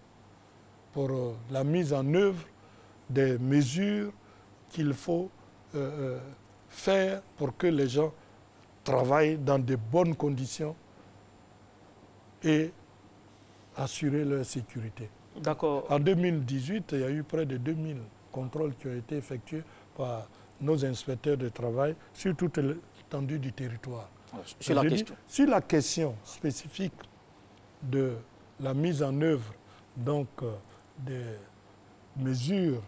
pour la mise en œuvre des mesures qu'il faut faire pour que les gens travaillent dans de bonnes conditions et assurer leur sécurité. D'accord. En 2018, il y a eu près de 2000 contrôles qui ont été effectués par nos inspecteurs de travail sur toute l'étendue du territoire. Sur la question spécifique de la mise en œuvre donc, des mesures,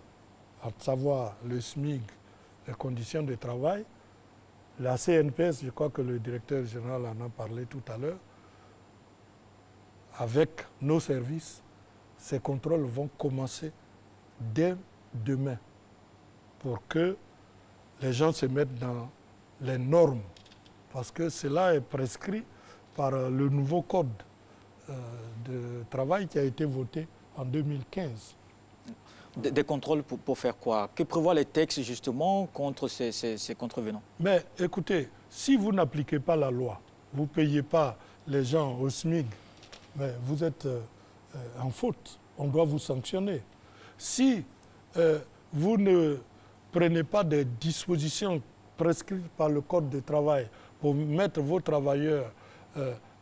à savoir le SMIC, les conditions de travail, la CNPS, je crois que le directeur général en a parlé tout à l'heure, avec nos services, ces contrôles vont commencer dès demain pour que les gens se mettent dans les normes, parce que cela est prescrit par le nouveau code de travail qui a été voté en 2015. Des contrôles pour faire quoi? Que prévoient les textes justement contre ces contrevenants? Mais écoutez, si vous n'appliquez pas la loi, vous ne payez pas les gens au SMIC, mais vous êtes en faute, on doit vous sanctionner. Si vous ne prenez pas des dispositions prescrites par le Code du travail pour mettre vos travailleurs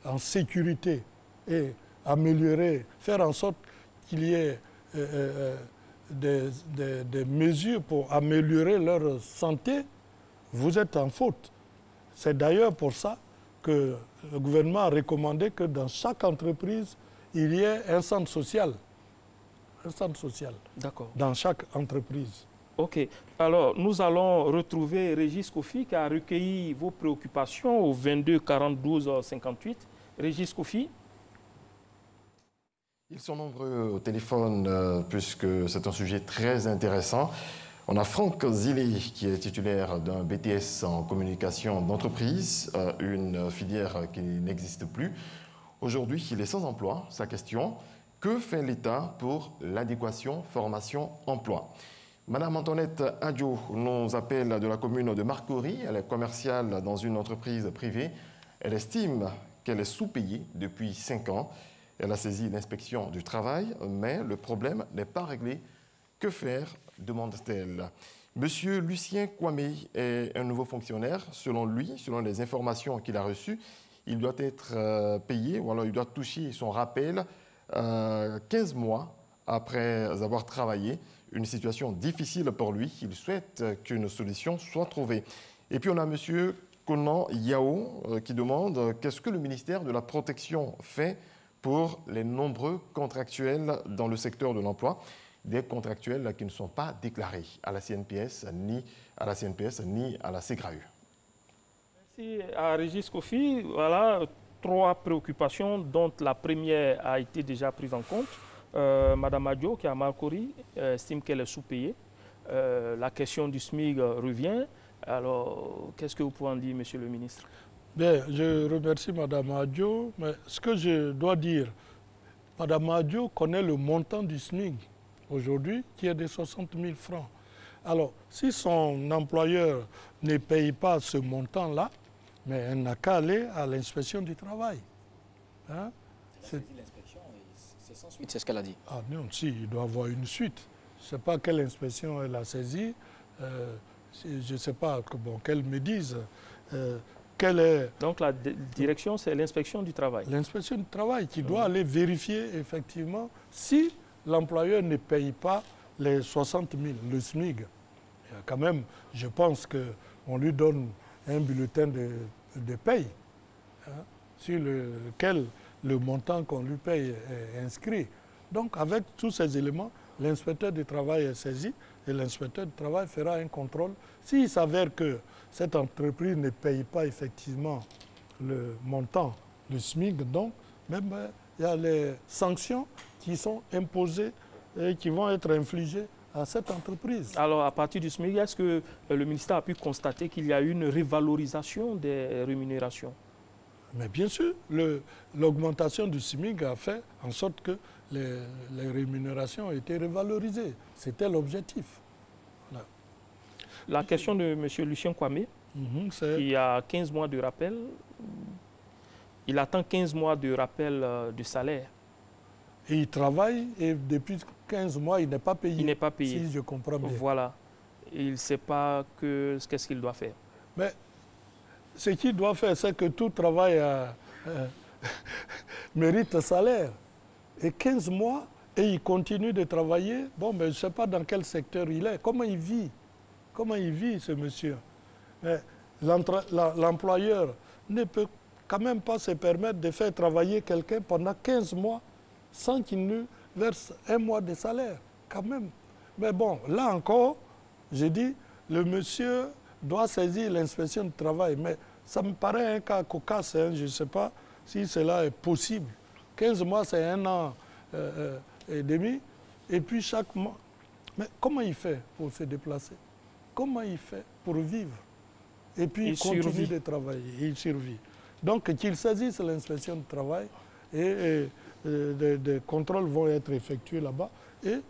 en sécurité et améliorer, faire en sorte qu'il y ait des mesures pour améliorer leur santé, vous êtes en faute. C'est d'ailleurs pour ça que le gouvernement a recommandé que dans chaque entreprise, il y ait un centre social. Un centre social. D'accord. Dans chaque entreprise. OK. Alors, nous allons retrouver Régis Kofi qui a recueilli vos préoccupations au 22 42 58. Régis Kofi. Ils sont nombreux au téléphone puisque c'est un sujet très intéressant. On a Franck Zilé qui est titulaire d'un BTS en communication d'entreprise, une filière qui n'existe plus. Aujourd'hui, il est sans emploi. Sa question, que fait l'État pour l'adéquation formation-emploi? Madame Antoinette Adjo nous appelle de la commune de Marcory. Elle est commerciale dans une entreprise privée. Elle estime qu'elle est sous-payée depuis 5 ans. Elle a saisi l'inspection du travail, mais le problème n'est pas réglé. Que faire, demande-t-elle. Monsieur Lucien Kwame est un nouveau fonctionnaire. Selon lui, selon les informations qu'il a reçues, il doit être payé ou alors il doit toucher son rappel 15 mois après avoir travaillé. Une situation difficile pour lui. Il souhaite qu'une solution soit trouvée. Et puis on a monsieur Conan Yao qui demande qu'est-ce que le ministère de la Protection fait pour les nombreux contractuels dans le secteur de l'emploi, des contractuels qui ne sont pas déclarés à la CNPS ni à la CEGRAU. Merci à Régis Kofi. Voilà 3 préoccupations dont la première a été déjà prise en compte. Madame Adjo, qui est à Marcory, estime qu'elle est sous-payée. La question du SMIG revient. Alors, qu'est-ce que vous pouvez en dire, Monsieur le ministre? Bien, je remercie Madame Adjo, mais ce que je dois dire, Madame Adjo connaît le montant du SMIG aujourd'hui, qui est de 60 000 francs. Alors, si son employeur ne paye pas ce montant-là, mais elle n'a qu'à aller à l'inspection du travail. Hein? C'est sans suite, c'est ce qu'elle a dit. Ah non, si, il doit avoir une suite. Je ne sais pas quelle inspection elle a saisie. Je ne sais pas, bon, qu'elle me dise. Quelle est... Donc la direction, c'est l'inspection du travail. L'inspection du travail qui doit aller vérifier effectivement si l'employeur ne paye pas les 60 000, le SMIG. Quand même, je pense qu'on lui donne un bulletin de paye, hein, sur lequel le montant qu'on lui paye est inscrit. Donc, avec tous ces éléments, l'inspecteur du travail est saisi et l'inspecteur du travail fera un contrôle. S'il s'avère que cette entreprise ne paye pas effectivement le montant, le SMIC, donc, même il y a les sanctions qui sont imposées et qui vont être infligées à cette entreprise. Alors, à partir du SMIC, est-ce que le ministère a pu constater qu'il y a eu une révalorisation des rémunérations? Mais bien sûr, l'augmentation du SMIC a fait en sorte que les rémunérations ont été révalorisées. C'était l'objectif. Voilà. La question de M. Lucien Kwame, qui a 15 mois de rappel, il attend 15 mois de rappel de salaire. Et il travaille et depuis 15 mois, il n'est pas payé. Il n'est pas payé. Si je comprends bien. Voilà. Il ne sait pas qu'est-ce qu'il doit faire. Mais ce qu'il doit faire, c'est que tout travail mérite salaire. Et 15 mois, et il continue de travailler. Bon, mais je ne sais pas dans quel secteur il est. Comment il vit? Comment il vit, ce monsieur? L'employeur ne peut quand même pas se permettre de faire travailler quelqu'un pendant 15 mois sans qu'il ne verse un mois de salaire, quand même. Mais bon, là encore, j'ai dit, le monsieur doit saisir l'inspection du travail. Mais ça me paraît un cas cocasse, hein, je ne sais pas si cela est possible. 15 mois, c'est 1 an et demi. Et puis chaque mois... Mais comment il fait pour se déplacer? Comment il fait pour vivre? Et puis il continue de travailler, il survit. Donc qu'il saisisse l'inspection du travail et des contrôles vont être effectués là-bas. Et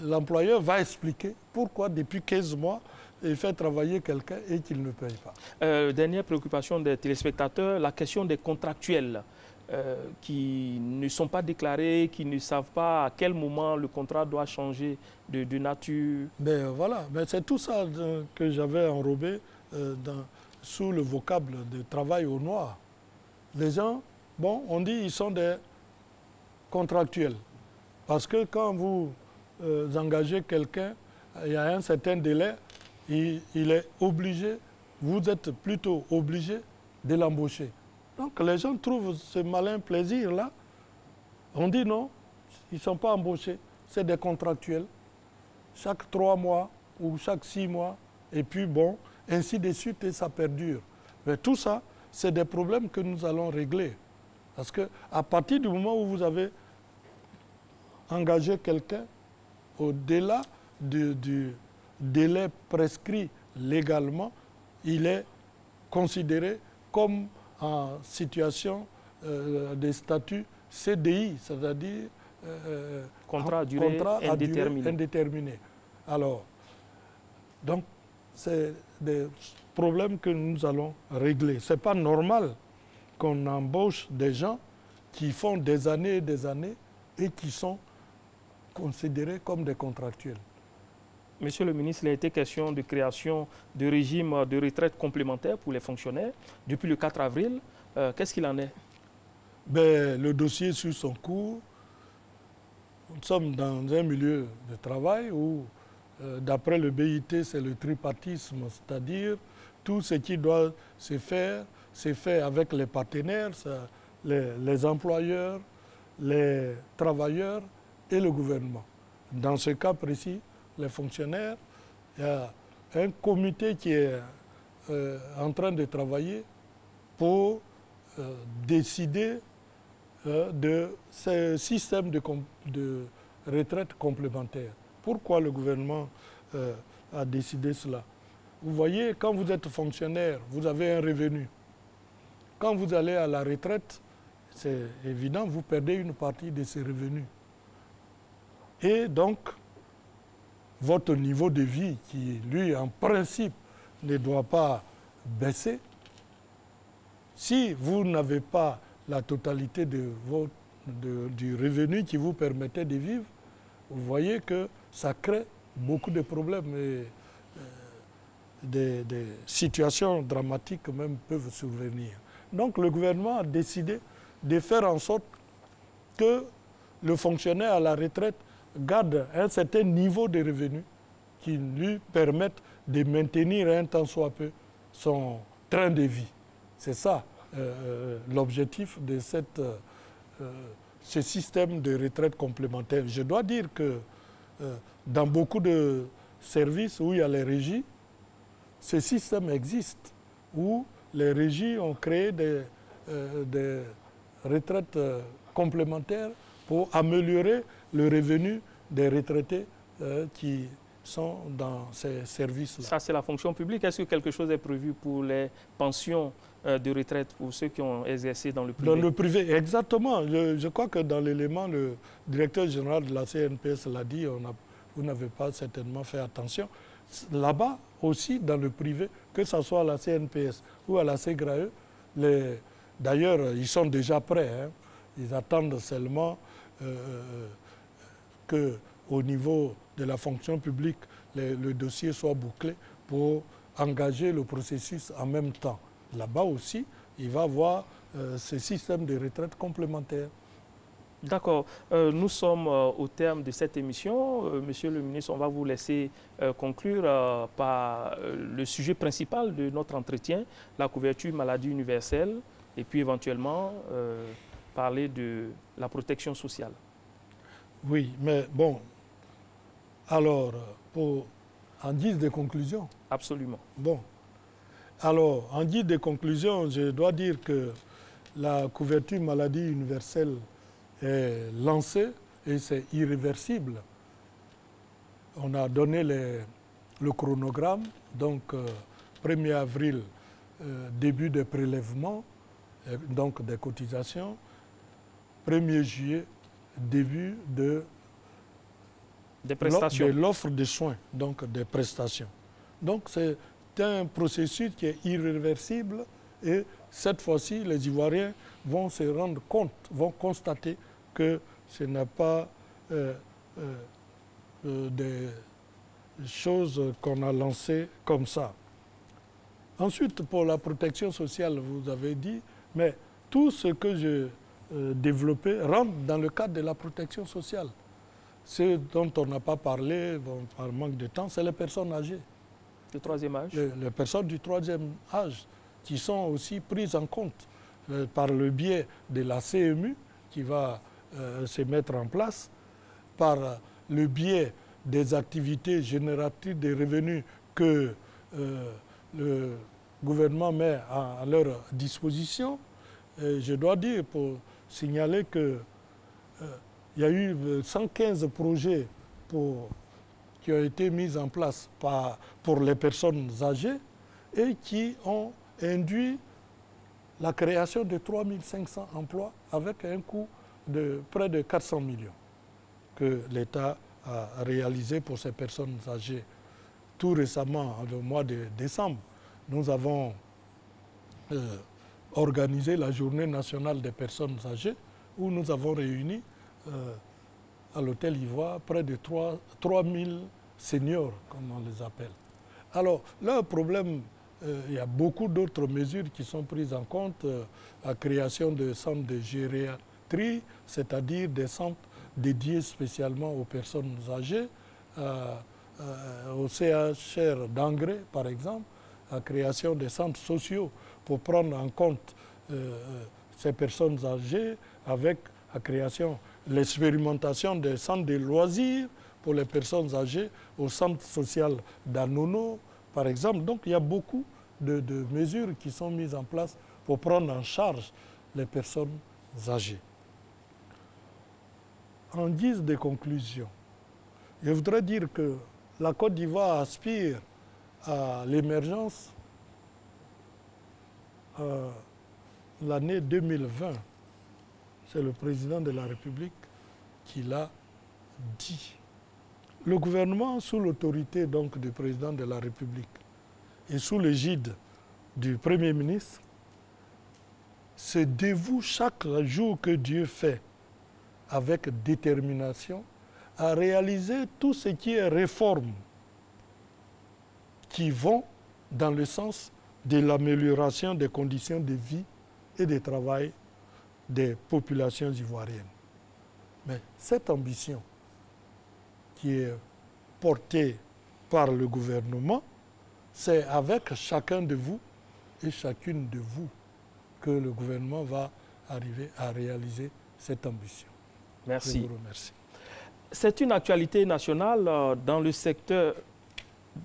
l'employeur va expliquer pourquoi depuis 15 mois, il fait travailler quelqu'un et qu'il ne paye pas. Dernière préoccupation des téléspectateurs, la question des contractuels qui ne sont pas déclarés, qui ne savent pas à quel moment le contrat doit changer de nature. Ben voilà, ben c'est tout ça que j'avais enrobé sous le vocable de travail au noir. Les gens, bon, on dit ils sont des contractuels. Parce que quand vous engagez quelqu'un, il y a un certain délai, il est obligé, vous êtes plutôt obligé de l'embaucher. Donc les gens trouvent ce malin plaisir-là. On dit non, ils ne sont pas embauchés, c'est des contractuels. Chaque 3 mois ou chaque 6 mois, et puis bon, ainsi de suite, et ça perdure. Mais tout ça, c'est des problèmes que nous allons régler. Parce qu'à partir du moment où vous avez engagé quelqu'un, au-delà du délai prescrit légalement, il est considéré comme en situation de statut CDI, c'est-à-dire contrat à durée indéterminée. Alors, donc, c'est des problèmes que nous allons régler. Ce n'est pas normal qu'on embauche des gens qui font des années et qui sont considérés comme des contractuels. Monsieur le ministre, il a été question de création de régime de retraite complémentaire pour les fonctionnaires depuis le 4 avril. Qu'est-ce qu'il en est? Le dossier suit son cours. Nous sommes dans un milieu de travail où, d'après le BIT, c'est le tripartisme, c'est-à-dire tout ce qui doit se faire, c'est fait avec les partenaires, les employeurs, les travailleurs et le gouvernement. Dans ce cas précis, les fonctionnaires, il y a un comité qui est en train de travailler pour décider de ce système de retraite complémentaire. Pourquoi le gouvernement a décidé cela? Vous voyez, quand vous êtes fonctionnaire, vous avez un revenu. Quand vous allez à la retraite, c'est évident, vous perdez une partie de ces revenus. Et donc, votre niveau de vie, qui lui, en principe, ne doit pas baisser, si vous n'avez pas la totalité du revenu qui vous permettait de vivre, vous voyez que ça crée beaucoup de problèmes et des situations dramatiques même peuvent survenir. Donc le gouvernement a décidé de faire en sorte que le fonctionnaire à la retraite garde un certain niveau de revenus qui lui permettent de maintenir un tant soit peu son train de vie. C'est ça l'objectif de ce système de retraite complémentaire. Je dois dire que dans beaucoup de services où il y a les régies, ce système existe, où les régies ont créé des retraites complémentaires pour améliorer le revenu des retraités qui sont dans ces services-là. Ça, c'est la fonction publique. Est-ce que quelque chose est prévu pour les pensions de retraite pour ceux qui ont exercé dans le privé? Dans le privé, exactement. Je crois que dans l'élément, le directeur général de la CNPS l'a dit, vous n'avez pas certainement fait attention. Là-bas aussi, dans le privé, que ce soit à la CNPS ou à la CGRAE, d'ailleurs, ils sont déjà prêts. Hein. Ils attendent seulement qu'au niveau de la fonction publique, le dossier soit bouclé pour engager le processus en même temps. Là-bas aussi, il va y avoir ce système de retraite complémentaire. D'accord. Nous sommes au terme de cette émission. Monsieur le ministre, on va vous laisser conclure par le sujet principal de notre entretien, la couverture maladie universelle, et puis éventuellement parler de la protection sociale. Oui, mais bon, alors, en guise de conclusion. Absolument. Bon, alors, en guise de conclusion, je dois dire que la couverture maladie universelle est lancée et c'est irréversible. On a donné le chronogramme, donc 1er avril, début des prélèvements, donc des cotisations, 1er juillet, début de l'offre de soins, donc des prestations. Donc c'est un processus qui est irréversible et cette fois-ci, les Ivoiriens vont se rendre compte, vont constater que ce n'est pas des choses qu'on a lancées comme ça. Ensuite, pour la protection sociale, vous avez dit, mais tout ce que j'ai développé rentre dans le cadre de la protection sociale. Ce dont on n'a pas parlé, par manque de temps, c'est les personnes âgées. Le troisième âge? Les personnes du troisième âge qui sont aussi prises en compte par le biais de la CMU qui va se mettre en place, par le biais des activités génératrices de revenus que le gouvernement met à leur disposition. Et je dois dire, pour signaler que il y a eu 115 projets qui ont été mis en place pour les personnes âgées et qui ont induit la création de 3500 emplois avec un coût de près de 400 millions que l'État réalisé pour ces personnes âgées. Tout récemment, le mois de décembre, nous avons organisé la Journée nationale des personnes âgées où nous avons réuni à l'Hôtel Ivoire près de 3000 seniors, comme on les appelle. Alors, là, le problème, il y a beaucoup d'autres mesures qui sont prises en compte. La création de centres de gériatrie, c'est-à-dire des centres dédiés spécialement aux personnes âgées, au CHR d'Angré, par exemple, la création des centres sociaux pour prendre en compte ces personnes âgées avec la création, l'expérimentation des centres de loisirs pour les personnes âgées au centre social d'Anono, par exemple. Donc il y a beaucoup de mesures qui sont mises en place pour prendre en charge les personnes âgées. En guise de conclusion, je voudrais dire que la Côte d'Ivoire aspire à l'émergence l'année 2020. C'est le président de la République qui l'a dit. Le gouvernement, sous l'autorité donc du président de la République et sous l'égide du Premier ministre, se dévoue chaque jour que Dieu fait avec détermination à réaliser tout ce qui est réforme qui vont dans le sens de l'amélioration des conditions de vie et de travail des populations ivoiriennes. Mais cette ambition qui est portée par le gouvernement, c'est avec chacun de vous et chacune de vous que le gouvernement va arriver à réaliser cette ambition. Merci. Je vous remercie. C'est une actualité nationale dans le secteur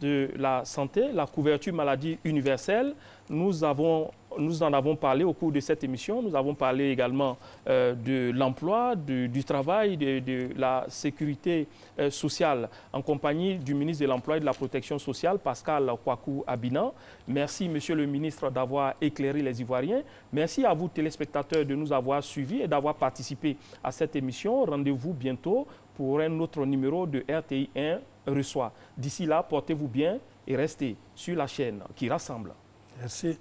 de la santé, la couverture maladie universelle. Nous en avons parlé au cours de cette émission. Nous avons parlé également de l'emploi, du travail, de la sécurité sociale en compagnie du ministre de l'Emploi et de la Protection sociale, Pascal Kwaku Abinan. Merci, Monsieur le ministre, d'avoir éclairé les Ivoiriens. Merci à vous, téléspectateurs, de nous avoir suivis et d'avoir participé à cette émission. Rendez-vous bientôt pour un autre numéro de RTI 1 reçoit. D'ici là, portez-vous bien et restez sur la chaîne qui rassemble. Merci.